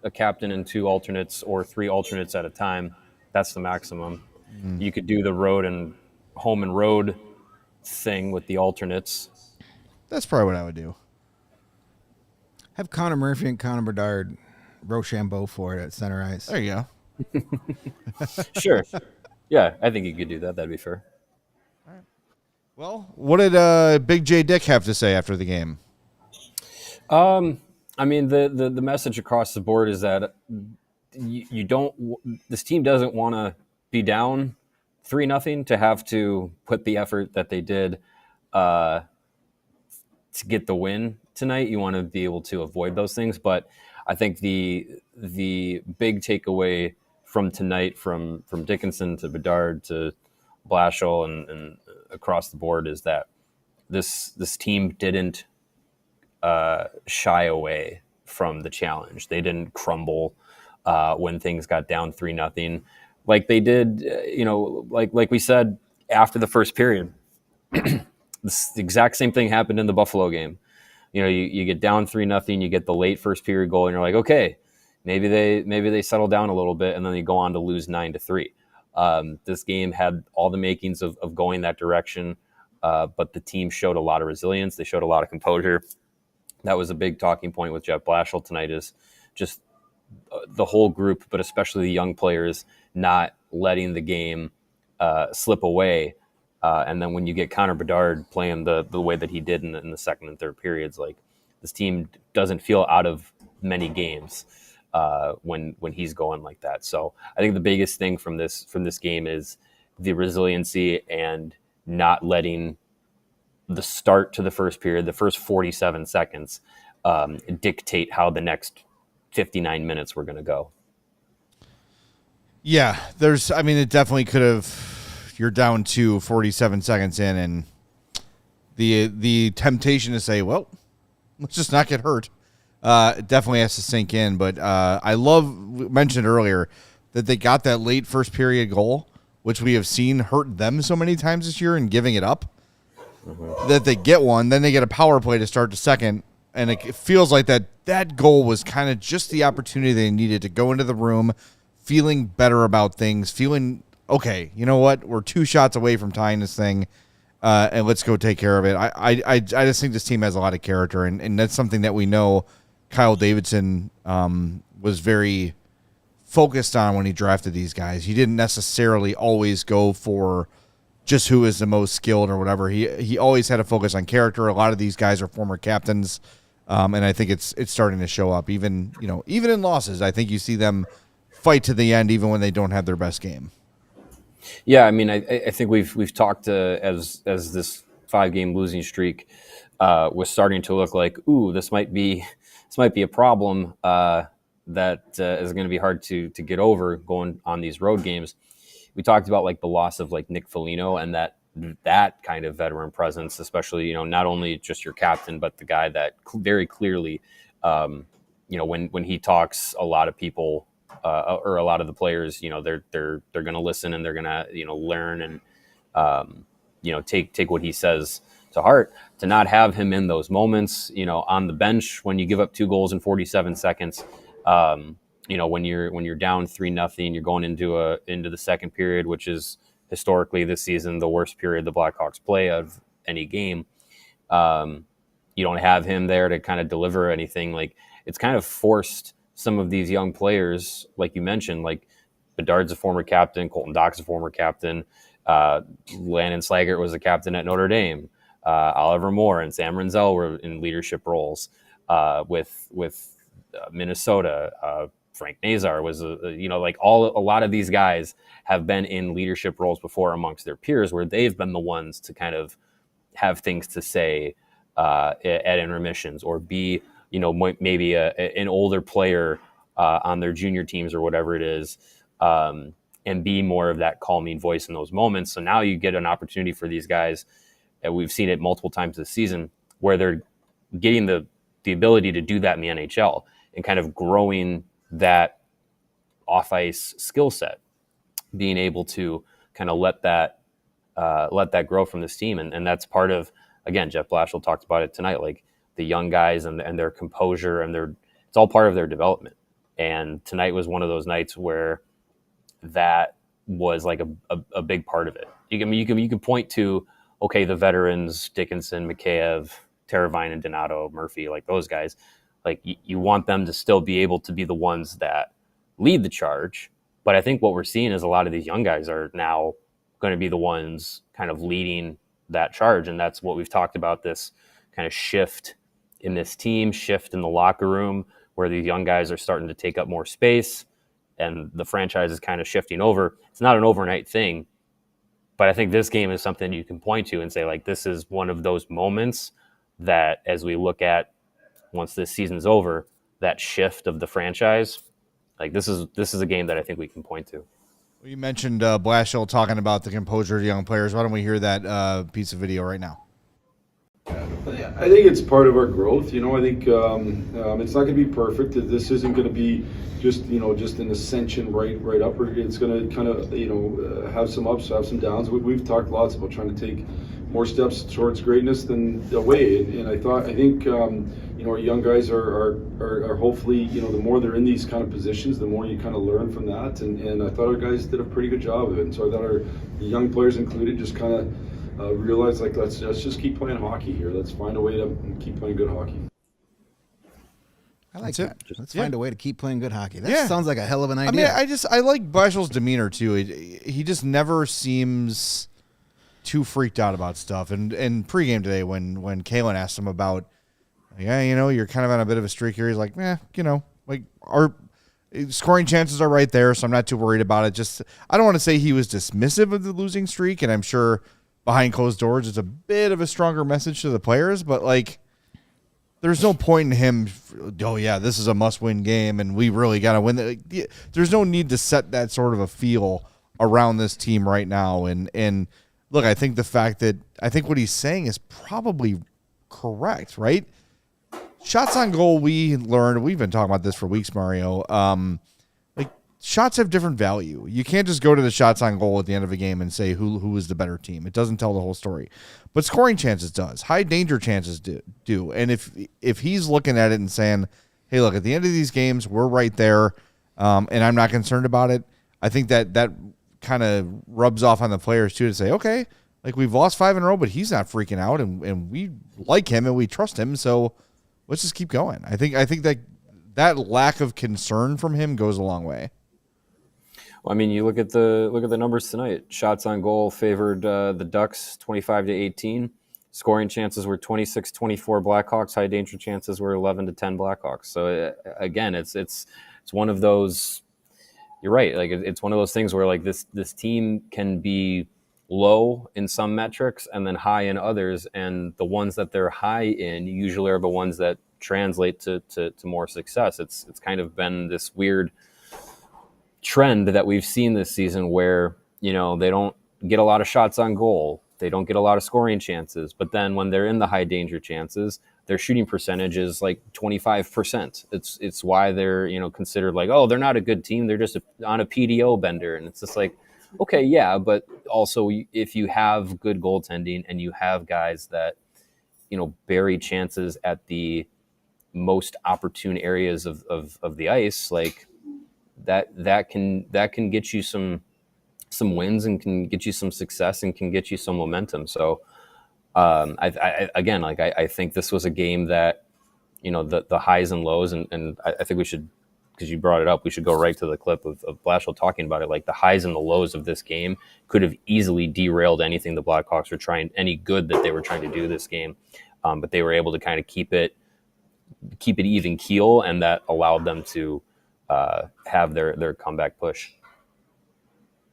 a captain and 2 alternates, or 3 alternates at a time. That's the maximum. You could do the home and road thing with the alternates. That's probably what I would do. Have Connor Murphy and Connor Bedard Rochambeau for it at center ice. There you go. Sure. Yeah, I think you could do that. That'd be fair. Well, what did Big J Dick have to say after the game? I mean, the message across the board is that this team doesn't want to be down 3-0 to have to put the effort that they did to get the win tonight. You want to be able to avoid those things. But I think the big takeaway from tonight, from Dickinson to Bedard to Blashill and across the board, is that this team didn't shy away from the challenge. They didn't crumble when things got down 3-0, like they did. Like we said after the first period. The exact same thing happened in the Buffalo game. You get down 3-0, you get the late first period goal, and you're like, okay, maybe they settle down a little bit, and then you go on to lose 9-3. This game had all the makings of going that direction, but the team showed a lot of resilience. They showed a lot of composure. That was a big talking point with Jeff Blashill tonight, is just the whole group, but especially the young players, not letting the game slip away. And then when you get Connor Bedard playing the way that he did in the second and third periods, like, this team doesn't feel out of many games when he's going like that. So I think the biggest thing from this game is the resiliency and not letting the start to the first period, the first 47 seconds, dictate how the next 59 minutes were going to go. Yeah, it definitely could have. You're down to 47 seconds in, and the temptation to say, well, let's just not get hurt, definitely has to sink in. But we mentioned earlier that they got that late first period goal, which we have seen hurt them so many times this year, and giving it up. That they get one, then they get a power play to start the second, and it feels like that goal was kind of just the opportunity they needed to go into the room feeling better about things, feeling, okay, you know what, we're 2 shots away from tying this thing, and let's go take care of it. I just think this team has a lot of character, and that's something that we know Kyle Davidson was very focused on when he drafted these guys. He didn't necessarily always go for just who is the most skilled or whatever. He always had a focus on character. A lot of these guys are former captains, and I think it's starting to show up. Even in losses, I think you see them fight to the end, even when they don't have their best game. Yeah, I mean, I think we've talked as this 5-game losing streak was starting to look like, ooh, this might be a problem that is going to be hard to get over going on these road games. We talked about, like, the loss of, like, Nick Foligno, and that kind of veteran presence, especially, not only just your captain, but the guy that very clearly, when he talks, a lot of people or a lot of the players, they're going to listen, and they're going to, learn and, take what he says to heart. To not have him in those moments, on the bench when you give up 2 goals in 47 seconds, when you're down 3-0, you're going into the second period, which is historically this season the worst period the Blackhawks play of any game. You don't have him there to kind of deliver anything. Like, it's kind of forced some of these young players, like you mentioned, like Bedard's a former captain, Colton Dach's a former captain, Landon Slaggert was a captain at Notre Dame, Oliver Moore and Sam Renzel were in leadership roles with Minnesota. Frank Nazar was, a lot of these guys have been in leadership roles before amongst their peers, where they've been the ones to kind of have things to say at intermissions, or be, maybe an older player on their junior teams or whatever it is, and be more of that calming voice in those moments. So now you get an opportunity for these guys, and we've seen it multiple times this season, where they're getting the ability to do that in the NHL and kind of growing that off-ice skill set. being able to kind of let that grow from this team. And that's part of, again, Jeff Blashill talked about it tonight, like the young guys and their composure and it's all part of their development. And tonight was one of those nights where that was like a big part of it. You can point to, okay, the veterans, Dickinson, Mikheyev, Teravainen, Donato, Murphy, like those guys, like you want them to still be able to be the ones that lead the charge. But I think what we're seeing is a lot of these young guys are now going to be the ones kind of leading that charge. And that's what we've talked about, this kind of shift in this team, shift in the locker room, where these young guys are starting to take up more space and the franchise is kind of shifting over. It's not an overnight thing, but I think this game is something you can point to and say, like, this is one of those moments that as we look at once this season's over, that shift of the franchise, like this is a game that I think we can point to. Well, you mentioned Blashill talking about the composure of young players. Why don't we hear that piece of video right now? I think it's part of our growth. I think it's not going to be perfect. This isn't going to be just an ascension right up. It's going to kind of have some ups, have some downs. We've talked lots about trying to take more steps towards greatness than away. And I think our young guys are hopefully, the more they're in these kind of positions, the more you kind of learn from that. And I thought our guys did a pretty good job of it. And so I thought our young players included just kind of realize, like, let's just keep playing hockey here. Let's find a way to keep playing good hockey. I like that. Let's find a way to keep playing good hockey. That sounds like a hell of an idea. I mean, I like Blashill's demeanor too. He just never seems too freaked out about stuff. And pregame today, when Kalen asked him about, you're kind of on a bit of a streak here, he's like, like our scoring chances are right there, so I'm not too worried about it. Just, I don't want to say he was dismissive of the losing streak, and I'm sure behind closed doors it's a bit of a stronger message to the players, but like, there's no point in him, this is a must-win game and we really got to win. There's no need to set that sort of a feel around this team right now. And look, I think what he's saying is probably correct, right? Shots on goal, we learned, we've been talking about this for weeks, Mario. Shots have different value. You can't just go to the shots on goal at the end of a game and say who is the better team. It doesn't tell the whole story. But scoring chances does. High danger chances do. And if he's looking at it and saying, hey, look, at the end of these games, we're right there, and I'm not concerned about it, I think that kind of rubs off on the players too, to say, okay, like, we've lost 5 in a row, but he's not freaking out, and we like him and we trust him, so let's just keep going. I think that lack of concern from him goes a long way. Well, I mean, you look at the numbers tonight. Shots on goal favored the Ducks 25-18. Scoring chances were 26-24 Blackhawks. High danger chances were 11-10 Blackhawks. So again, it's one of those. You're right. Like, it's one of those things where, like, this team can be low in some metrics and then high in others, and the ones that they're high in usually are the ones that translate to more success. It's kind of been this weird trend that we've seen this season where, they don't get a lot of shots on goal. They don't get a lot of scoring chances. But then when they're in the high danger chances, their shooting percentage is like 25%. It's why they're, considered like, oh, they're not a good team. They're just on a PDO bender. And it's just like, okay, yeah. But also, if you have good goaltending and you have guys that, bury chances at the most opportune areas of the ice, like, that can get you some wins and can get you some success and can get you some momentum. So I think this was a game that, the highs and lows, and I think we should, because you brought it up, we should go right to the clip of Blashill talking about it. Like, the highs and the lows of this game could have easily derailed anything the Blackhawks were trying, any good that they were trying to do this game. But they were able to kind of keep it even keel, and that allowed them to have their comeback push.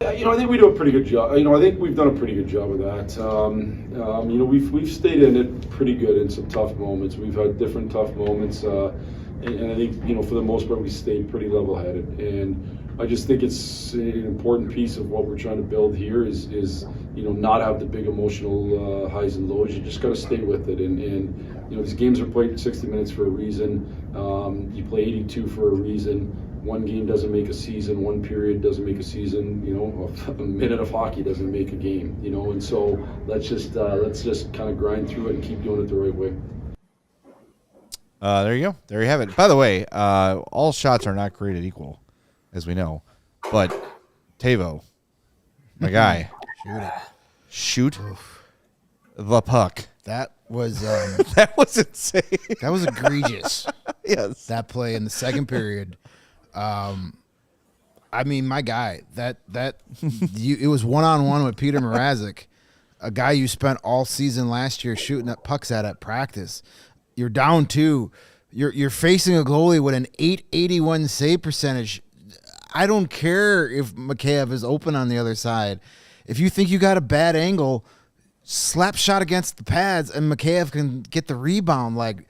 Yeah, I think we do a pretty good job. I think we've done a pretty good job of that. We've stayed in it pretty good in some tough moments. We've had different tough moments. and I think, you know, for the most part, we stayed pretty level-headed. And I just think it's an important piece of what we're trying to build here is you know, not have the big emotional highs and lows. You just got to stay with it. And you know, these games are played 60 minutes for a reason. You play 82 for a reason. One game doesn't make a season. One period doesn't make a season. You know, a minute of hockey doesn't make a game. You know, and so let's just kind of grind through it and keep doing it the right way. There you go. There you have it. By the way, all shots are not created equal, as we know. But Tavo, my guy, shoot the puck. That was That was insane. that was egregious. Yes. That play in the second period. I mean, my guy, it was 1-on-1 with Peter Mrazek, a guy you spent all season last year shooting at pucks at practice. You're down 2. You're facing a goalie with an .881 save percentage. I don't care if Mikheyev is open on the other side. If you think you got a bad angle, slap shot against the pads and Mikheyev can get the rebound. Like,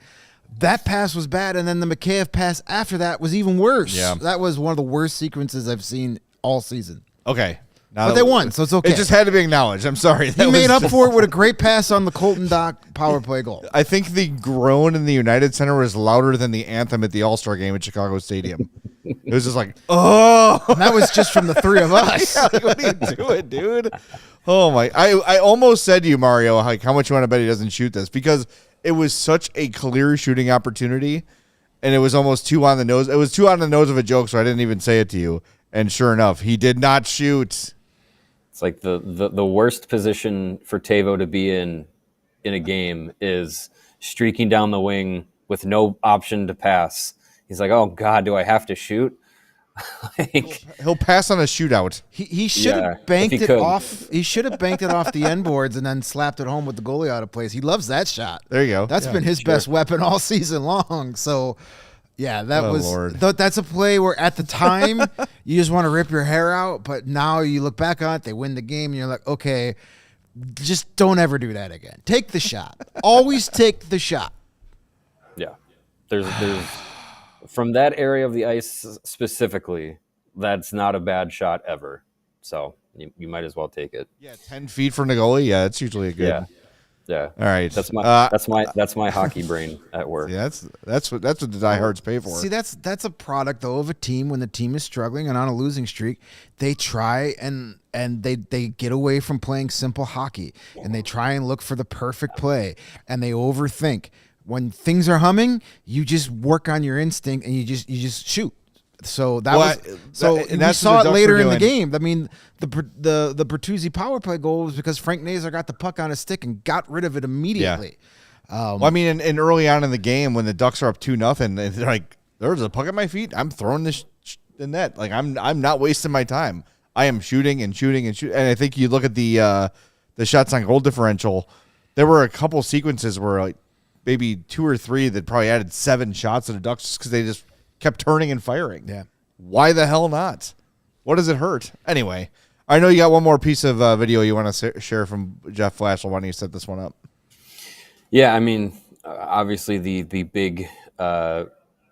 that pass was bad, and then the Mikheyev pass after that was even worse. Yeah. That was one of the worst sequences I've seen all season. Okay. Now But they won, so it's okay. It just had to be acknowledged. I'm sorry. He made up for it with a great pass on the Colton Dach power play goal. I think the groan in the United Center was louder than the anthem at the All-Star game at Chicago Stadium. It was just like, oh. And that was just from the three of us. Yeah, like, what are you doing, dude? Oh, my. I almost said to you, Mario, like, how much you want to bet he doesn't shoot this? Because it was such a clear shooting opportunity, and it was almost too on the nose. It was too on the nose of a joke, so I didn't even say it to you. And sure enough, he did not shoot. It's like the worst position for Tavo to be in a game is streaking down the wing with no option to pass. He's like, oh God, do I have to shoot? Like, he'll pass on a shootout. He should have banked it off. He should have banked it off the end boards and then slapped it home with the goalie out of place. He loves that shot. There you go. That's been his best weapon all season long. So, yeah, that's a play where at the time you just want to rip your hair out, but now you look back on it, they win the game, and you're like, okay, just don't ever do that again. Take the shot. Always take the shot. Yeah, there's from that area of the ice specifically, that's not a bad shot ever. So you might as well take it. Yeah, 10 feet from the goalie. Yeah, it's usually a good. Yeah. All right. That's my hockey brain at work. Yeah, that's what the diehards pay for. See, that's a product though of a team when the team is struggling and on a losing streak. They try and they get away from playing simple hockey and they try and look for the perfect play and they overthink. When things are humming, you just work on your instinct and you just shoot. So we saw it later in the game. I mean, the Bertuzzi power play goal was because Frank Nazar got the puck on his stick and got rid of it immediately. Yeah. I mean, and early on in the game when the Ducks are up 2-0, they're like, "There's a puck at my feet. I'm throwing this in net. Like I'm not wasting my time. I am shooting and shooting and shooting." And I think you look at the shots on goal differential. There were a couple sequences where like maybe 2 or 3 that probably added 7 shots to the Ducks just because they just kept turning and firing. Yeah. Why the hell not? What does it hurt? Anyway, I know you got one more piece of video you want to share from Jeff Blashill. Why don't you set this one up? Yeah, I mean, obviously the big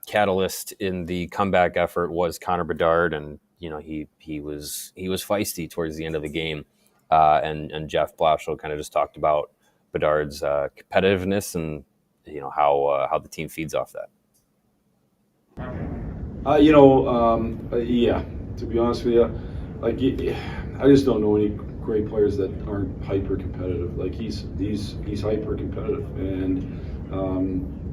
catalyst in the comeback effort was Connor Bedard, and you know he was feisty towards the end of the game, and Jeff Blashill kind of just talked about Bedard's competitiveness and you know how the team feeds off that. Yeah, to be honest with you, like I just don't know any great players that aren't hyper competitive. Like he's hyper competitive, and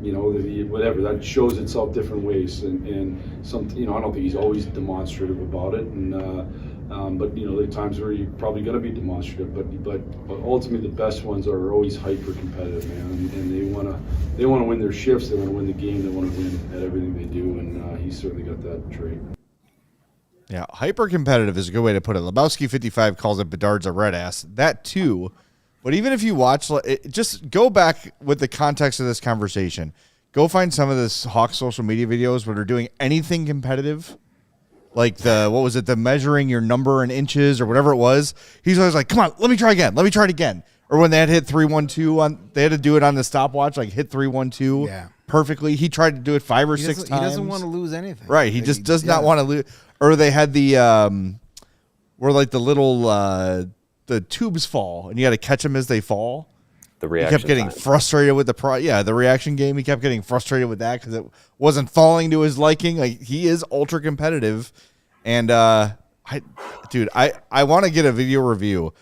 you know, whatever that shows itself different ways, and some, you know, I don't think he's always demonstrative about it, and but you know, there are times where you're probably going to be demonstrative, but ultimately the best ones are always hyper competitive, man, and they want to win their shifts, they want to win the game, they want to win at everything they do, and he's certainly got that trait. Yeah, hyper competitive is a good way to put it. Lebowski55 calls it Bedard's a red ass. That too. But even if you watch, just go back with the context of this conversation. Go find some of this Hawks social media videos where they're doing anything competitive. Like the measuring your number in inches or whatever it was. He's always like, come on, let me try again. Let me try it again. Or when they had hit 3-1-2 they had to do it on the stopwatch, like hit 3-1-2. Yeah. perfectly. He tried to do it 5 or 6 times. He doesn't want to lose anything. Right. He just does not want to lose. Or they had the where like the little the tubes fall, and you got to catch them as they fall. The reaction. He kept getting frustrated with the reaction game. He kept getting frustrated with that because it wasn't falling to his liking. Like, he is ultra competitive, and I want to get a video review.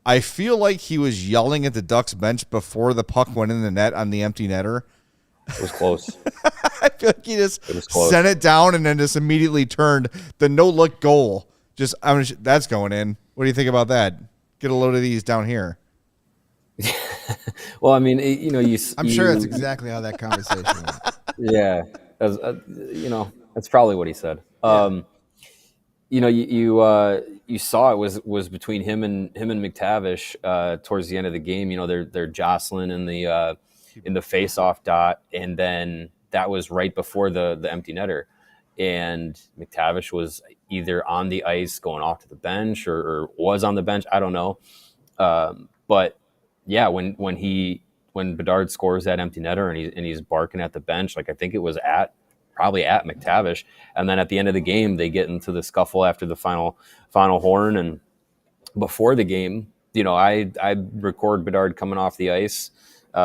I feel like he was yelling at the Ducks bench before the puck went in the net on the empty netter. It was close. I feel like he just sent it down and then just immediately turned the no-look goal. That's going in. What do you think about that? Get a load of these down here. Well, I mean, I'm sure that's exactly how that conversation went. Yeah, that's probably what he said. Yeah. You saw it was between him and McTavish towards the end of the game. They're jostling in the face-off dot, and then that was right before the empty netter, and McTavish was either on the ice going off to the bench or was on the bench. I don't know, but yeah, when Bedard scores that empty netter and he's barking at the bench, like I think it was probably at McTavish, and then at the end of the game they get into the scuffle after the final horn, and before the game, I record Bedard coming off the ice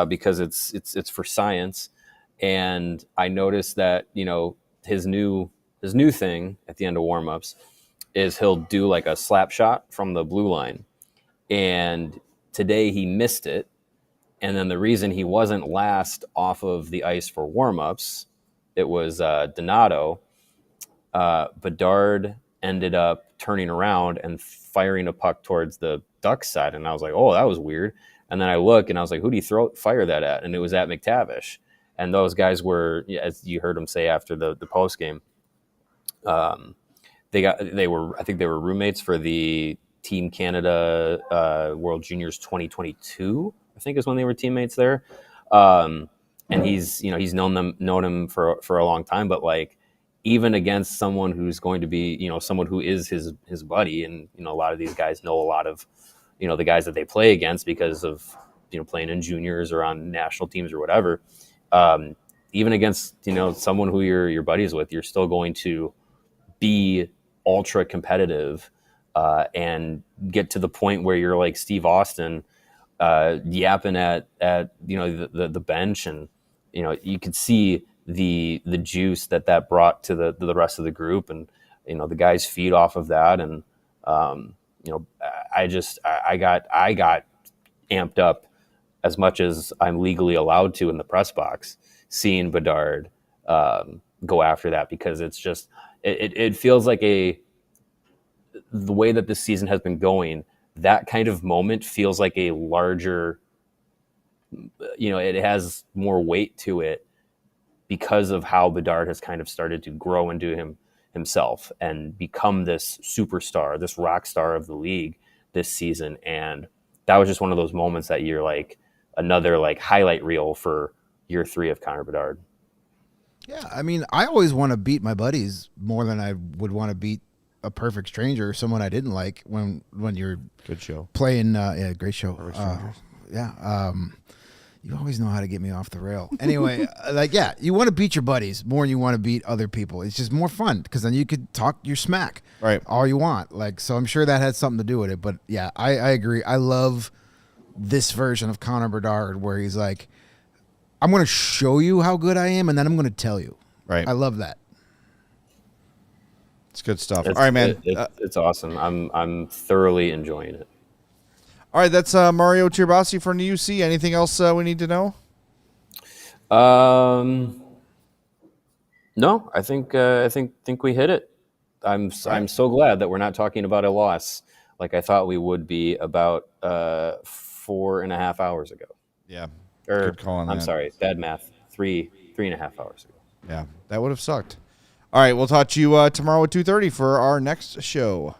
because it's for science, and I noticed that his new thing at the end of warmups is he'll do like a slap shot from the blue line, and today he missed it, and then the reason he wasn't last off of the ice for warmups, it was Donato. Bedard ended up turning around and firing a puck towards the Ducks side, and I was like, oh, that was weird. And then I look and I was like, who do you fire that at? And it was at McTavish. And those guys were, as you heard him say after the post game, I think they were roommates for the Team Canada World Juniors 2022. I think is when they were teammates there. And he's known him for a long time, but like even against someone who's going to be, someone who is his buddy, and a lot of these guys know a lot of the guys that they play against because of playing in juniors or on national teams or whatever. Even against someone who you're buddies with, you're still going to be ultra competitive and get to the point where you're like Steve Austin yapping at the bench, and you could see the juice that brought to the rest of the group, and the guys feed off of that, and I got amped up as much as I'm legally allowed to in the press box, seeing Bedard go after that, because it's just it feels like the way that this season has been going, that kind of moment feels like a larger, it has more weight to it because of how Bedard has kind of started to grow into himself and become this superstar, this rock star of the league this season. And that was just one of those moments that you're like another like highlight reel for year 3 of Connor Bedard. Yeah, I mean, I always want to beat my buddies more than I would want to beat a perfect stranger or someone I didn't like when you're good show playing. Great show. You always know how to get me off the rail. Anyway, you want to beat your buddies more than you want to beat other people. It's just more fun because then you could talk your smack all you want. So I'm sure that had something to do with it. But yeah, I agree. I love this version of Connor Bedard where he's like, I'm going to show you how good I am, and then I'm going to tell you. Right. I love that. It's good stuff. All right, man. It's awesome. I'm thoroughly enjoying it. All right, that's Mario Tirabassi from the UC. Anything else we need to know? No, I think we hit it. I'm so glad that we're not talking about a loss like I thought we would be about 4.5 hours ago. Yeah. Good call on that. I'm sorry, bad math. 3.5 hours ago. Yeah, that would have sucked. All right, we'll talk to you tomorrow at 2:30 for our next show.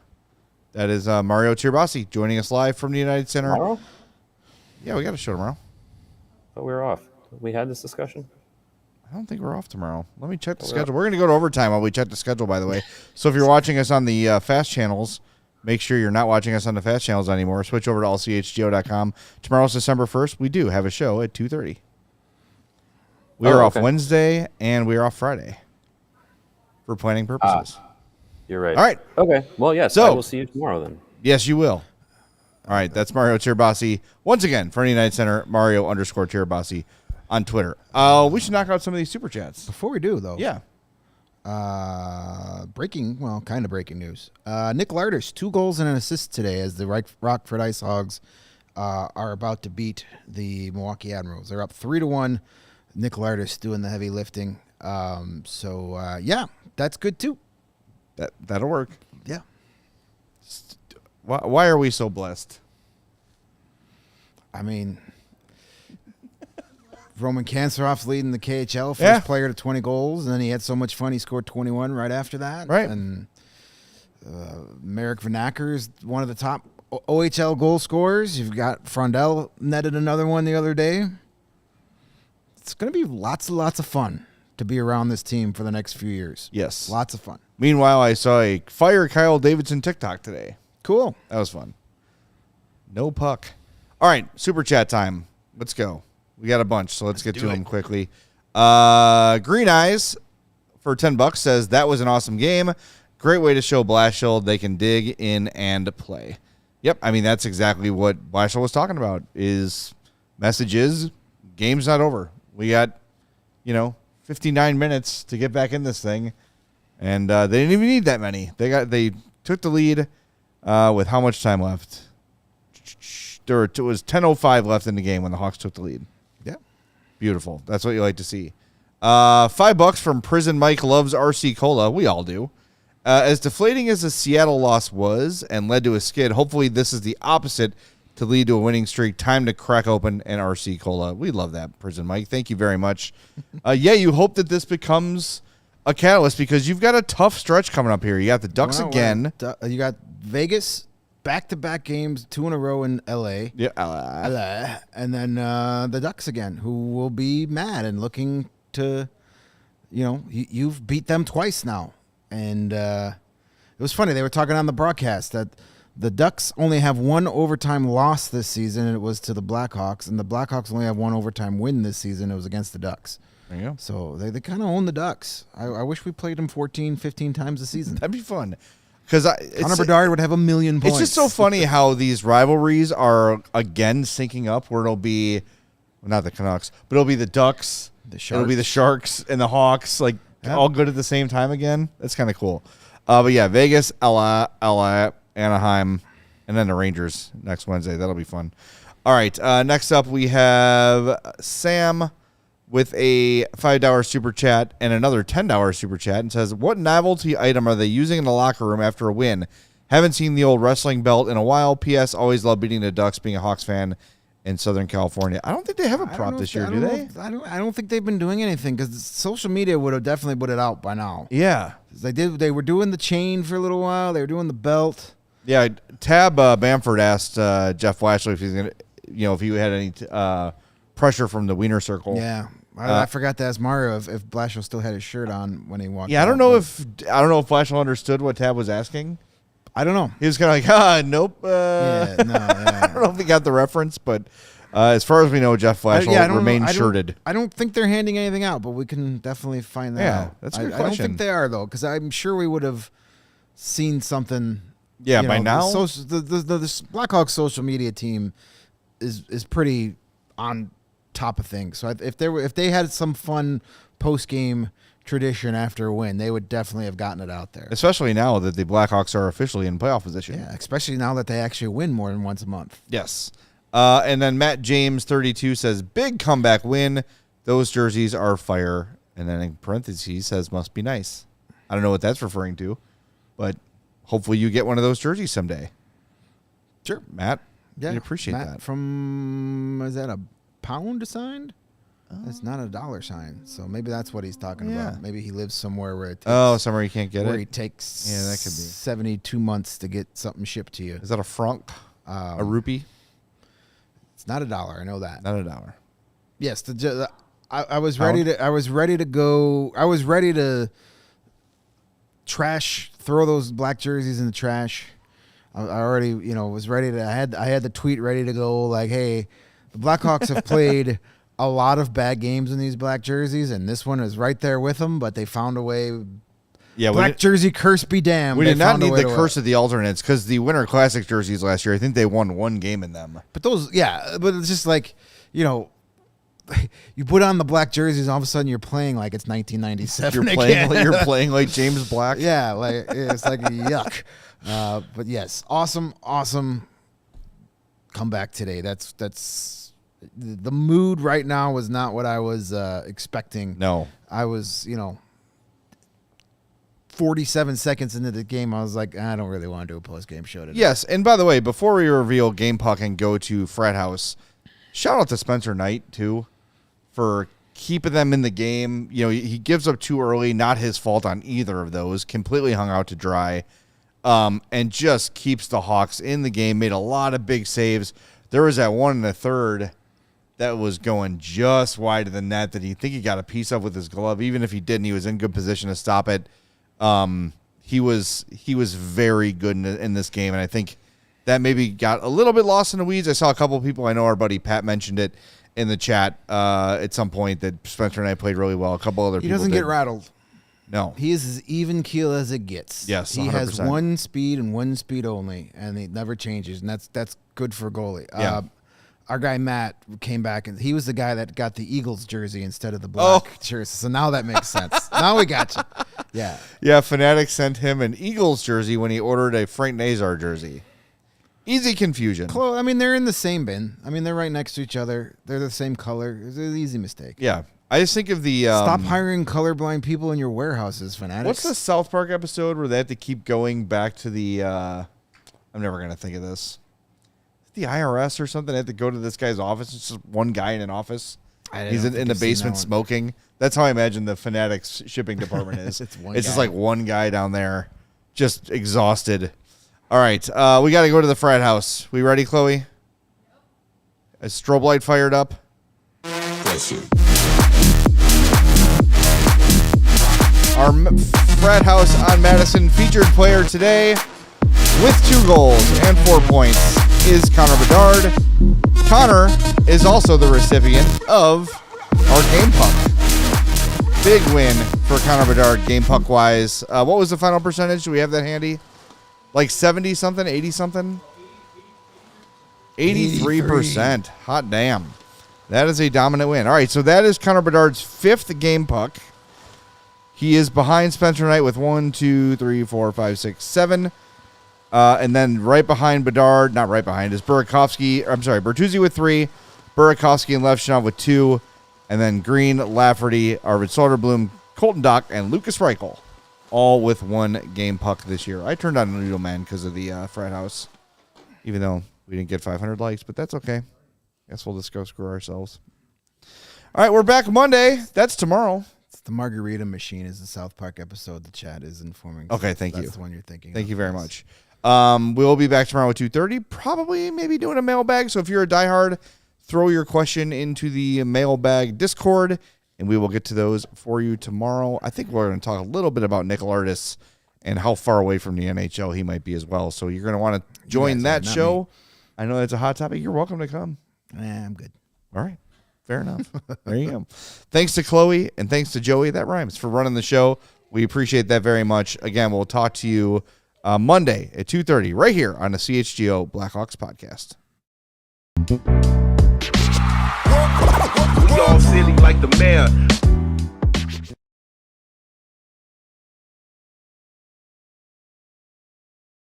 That is Mario Tirabassi joining us live from the United Center. Tomorrow? Yeah, we got a show tomorrow. But we were off. We had this discussion. I don't think we're off tomorrow. Let me check the schedule. We're going to go to overtime while we check the schedule, by the way. So if you're watching us on the fast channels, make sure you're not watching us on the fast channels anymore. Switch over to allchgo.com. Tomorrow's December 1st. We do have a show at 2:30. We are off okay. Wednesday, and we are off Friday for planning purposes. You're right. All right. Okay. Well, yes. So- I will see you tomorrow then. Yes, you will. All right, that's Mario Tirabassi. Once again, for any night center, Mario_Tirabassi on Twitter. We should knock out some of these super chats. Before we do, though. Yeah. Kind of breaking news. Nick Larders, 2 goals and an assist today as the Rockford Ice Hogs are about to beat the Milwaukee Admirals. They're up 3-1. Nick Larders doing the heavy lifting. Yeah, that's good too. That'll work. Yeah. Why are we so blessed? I mean, Roman Kansaroff's leading the KHL, first player to 20 goals, and then he had so much fun he scored 21 right after that. Right. And Marek Vanacker is one of the top OHL goal scorers. You've got Frondell netted another one the other day. It's going to be lots of fun to be around this team for the next few years. Yes. Lots of fun. Meanwhile, I saw a fire Kyle Davidson TikTok today. Cool. That was fun. No puck. All right, super chat time. Let's go. We got a bunch, so let's get to them quickly. Green Eyes for $10 says that was an awesome game. Great way to show Blashill they can dig in and play. Yep, I mean that's exactly what Blashill was talking about. Is message is game's not over. We got 59 minutes to get back in this thing, and they didn't even need that many. They took the lead with how much time left? It was 10:05 left in the game when the Hawks took the lead. Yeah. Beautiful. That's what you like to see. $5 from Prison Mike loves RC Cola. We all do. As deflating as the Seattle loss was and led to a skid, hopefully this is the opposite to lead to a winning streak. Time to crack open an RC Cola. We love that, Prison Mike. Thank you very much. You hope that this becomes a catalyst because you've got a tough stretch coming up here. You got the Ducks again. You got Vegas, back-to-back games, 2 in a row in L.A. Yeah, LA. And then the Ducks again, who will be mad and looking to, you've beat them twice now. And it was funny. They were talking on the broadcast that the Ducks only have 1 overtime loss this season, and it was to the Blackhawks. And the Blackhawks only have 1 overtime win this season. It was against the Ducks. There you go. So they kind of own the Ducks. I wish we played them 14, 15 times a season. That'd be fun. Because Connor Bedard would have 1 million points. It's just so funny how these rivalries are again syncing up. Where it'll be, not the Canucks, but it'll be the Ducks. It'll be the Sharks and the Hawks, all good at the same time again. That's kind of cool. But yeah, Vegas, LA, Anaheim, and then the Rangers next Wednesday. That'll be fun. All right. Next up, we have Sam with a $5 super chat and another $10 super chat and says, what novelty item are they using in the locker room after a win? Haven't seen the old wrestling belt in a while. P.S. Always love beating the Ducks, being a Hawks fan in Southern California. I don't think they have a prop this year, do they? I don't think they've been doing anything because social media would have definitely put it out by now. Yeah. They were doing the chain for a little while. They were doing the belt. Yeah. Tab Bamford asked Jeff Blashill if he's going to, if he had any pressure from the Wiener Circle. Yeah. I forgot to ask Mario if Blashill still had his shirt on when he walked. Yeah, I don't know if Blashill understood what Tab was asking. I don't know. He was kind of nope. Yeah. I don't know if he got the reference, but as far as we know, Jeff Blashill remains shirted. I don't think they're handing anything out, but we can definitely find that out. That's a good I question. don't think they are though, because I'm sure we would have seen something. Yeah, by now the Blackhawks social media team is pretty on top of things. So if they had some fun post game tradition after a win, they would definitely have gotten it out there. Especially now that the Blackhawks are officially in playoff position. Yeah, especially now that they actually win more than once a month. Yes. And then Matt James 32 says big comeback win. Those jerseys are fire. And then in parentheses says must be nice. I don't know what that's referring to, but hopefully you get one of those jerseys someday. Sure, Matt. Yeah, I appreciate that. Is that a pound signed? It's not a dollar sign, so maybe that's what he's talking about. Maybe he lives somewhere where it takes, somewhere you can't get where it. he takes that could be 72 months to get something shipped to you. Is that a franc? A rupee? It's not a dollar. I know that. Not a dollar. Yes, I was ready to. I was ready to go. I was ready to throw those black jerseys in the trash. I already, was ready to. I had the tweet ready to go. Like, hey, the Blackhawks have played a lot of bad games in these black jerseys, and this one is right there with them, but they found a way. Yeah, black jersey curse be damned. We They did not found a need way the to curse of the alternates because the Winter Classic jerseys last year, I think they won one game in them. But those, yeah, but it's just like, you know, you put on the black jerseys, and all of a sudden you're playing like it's 1997 You're playing like James Black. Yeah, like it's like yuck. But yes, awesome comeback today. That's the mood right now was not what I was expecting. No. I was, 47 seconds into the game, I was like, I don't really want to do a post-game show today. Yes, and by the way, before we reveal Game Puck and go to Frathouse, shout out to Spencer Knight, too, for keeping them in the game. He gives up too early, not his fault on either of those, completely hung out to dry, and just keeps the Hawks in the game, made a lot of big saves. There was that one in the third that was going just wide of the net that he think he got a piece of with his glove. Even if he didn't, he was in good position to stop it. He was very good in this game, and I think that maybe got a little bit lost in the weeds. I saw a couple of people. I know our buddy Pat mentioned it in the chat at some point that Spencer and I played really well. A couple other people. He doesn't get rattled. No, he is as even keel as it gets. Yes, 100%. He has one speed and one speed only, and it never changes, and that's good for a goalie. Yeah. Our guy Matt came back, and he was the guy that got the Eagles jersey instead of the black jersey. So now that makes sense. Now we got you. Yeah. Yeah, Fanatic sent him an Eagles jersey when he ordered a Frank Nazar jersey. Easy confusion. I mean, they're in the same bin. I mean, they're right next to each other. They're the same color. It's an easy mistake. Yeah. I just think of the... Stop hiring colorblind people in your warehouses, Fanatics. What's the South Park episode where they have to keep going back to the... I'm never going to think of this. The IRS or something. They have to go to this guy's office. It's just one guy in an office. He's in the basement smoking. That's how I imagine the Fanatics shipping department is. It's just like one guy down there, just exhausted. All right, we got to go to the frat house. We ready, Chloe? A strobe light fired up. Our frat house on Madison featured player today with 2 goals and 4 points is Connor Bedard. Connor is also the recipient of our Game Puck. Big win for Connor Bedard, Game Puck wise. What was the final percentage? Do we have that handy? Like 70-something, 80-something? 83%. Hot damn. That is a dominant win. All right, so that is Connor Bedard's 5th Game Puck. He is behind Spencer Knight with 1, 2, 3, 4, 5, 6, 7. And then right behind Bedard, not right behind, is Bertuzzi with 3, Burakovsky and Levchinov with 2, and then Greene, Lafferty, Arvid Soderblom, Colton Dach, and Lucas Reichel, all with 1 Game Puck this year. I turned on Noodle Man because of the frat house, even though we didn't get 500 likes, but that's okay. Guess we'll just go screw ourselves. All right, we're back Monday. That's tomorrow. It's the Margarita Machine is the South Park episode the chat is informing. Okay, thank you. That's the one you're thinking. Thank you very much. We'll be back tomorrow at 2:30, probably maybe doing a mailbag. So if you're a diehard, throw your question into the mailbag Discord, and we will get to those for you tomorrow. I think we're going to talk a little bit about Nickel Artis and how far away from the NHL he might be as well. So you're going to want to join that show. I know that's a hot topic. You're welcome to come. I'm good. All right. Fair enough. There you go. Thanks to Chloe and thanks to Joey, that rhymes, for running the show. We appreciate that very much. Again, we'll talk to you Monday at 2:30 right here on the CHGO Blackhawks podcast. We all silly like the mayor.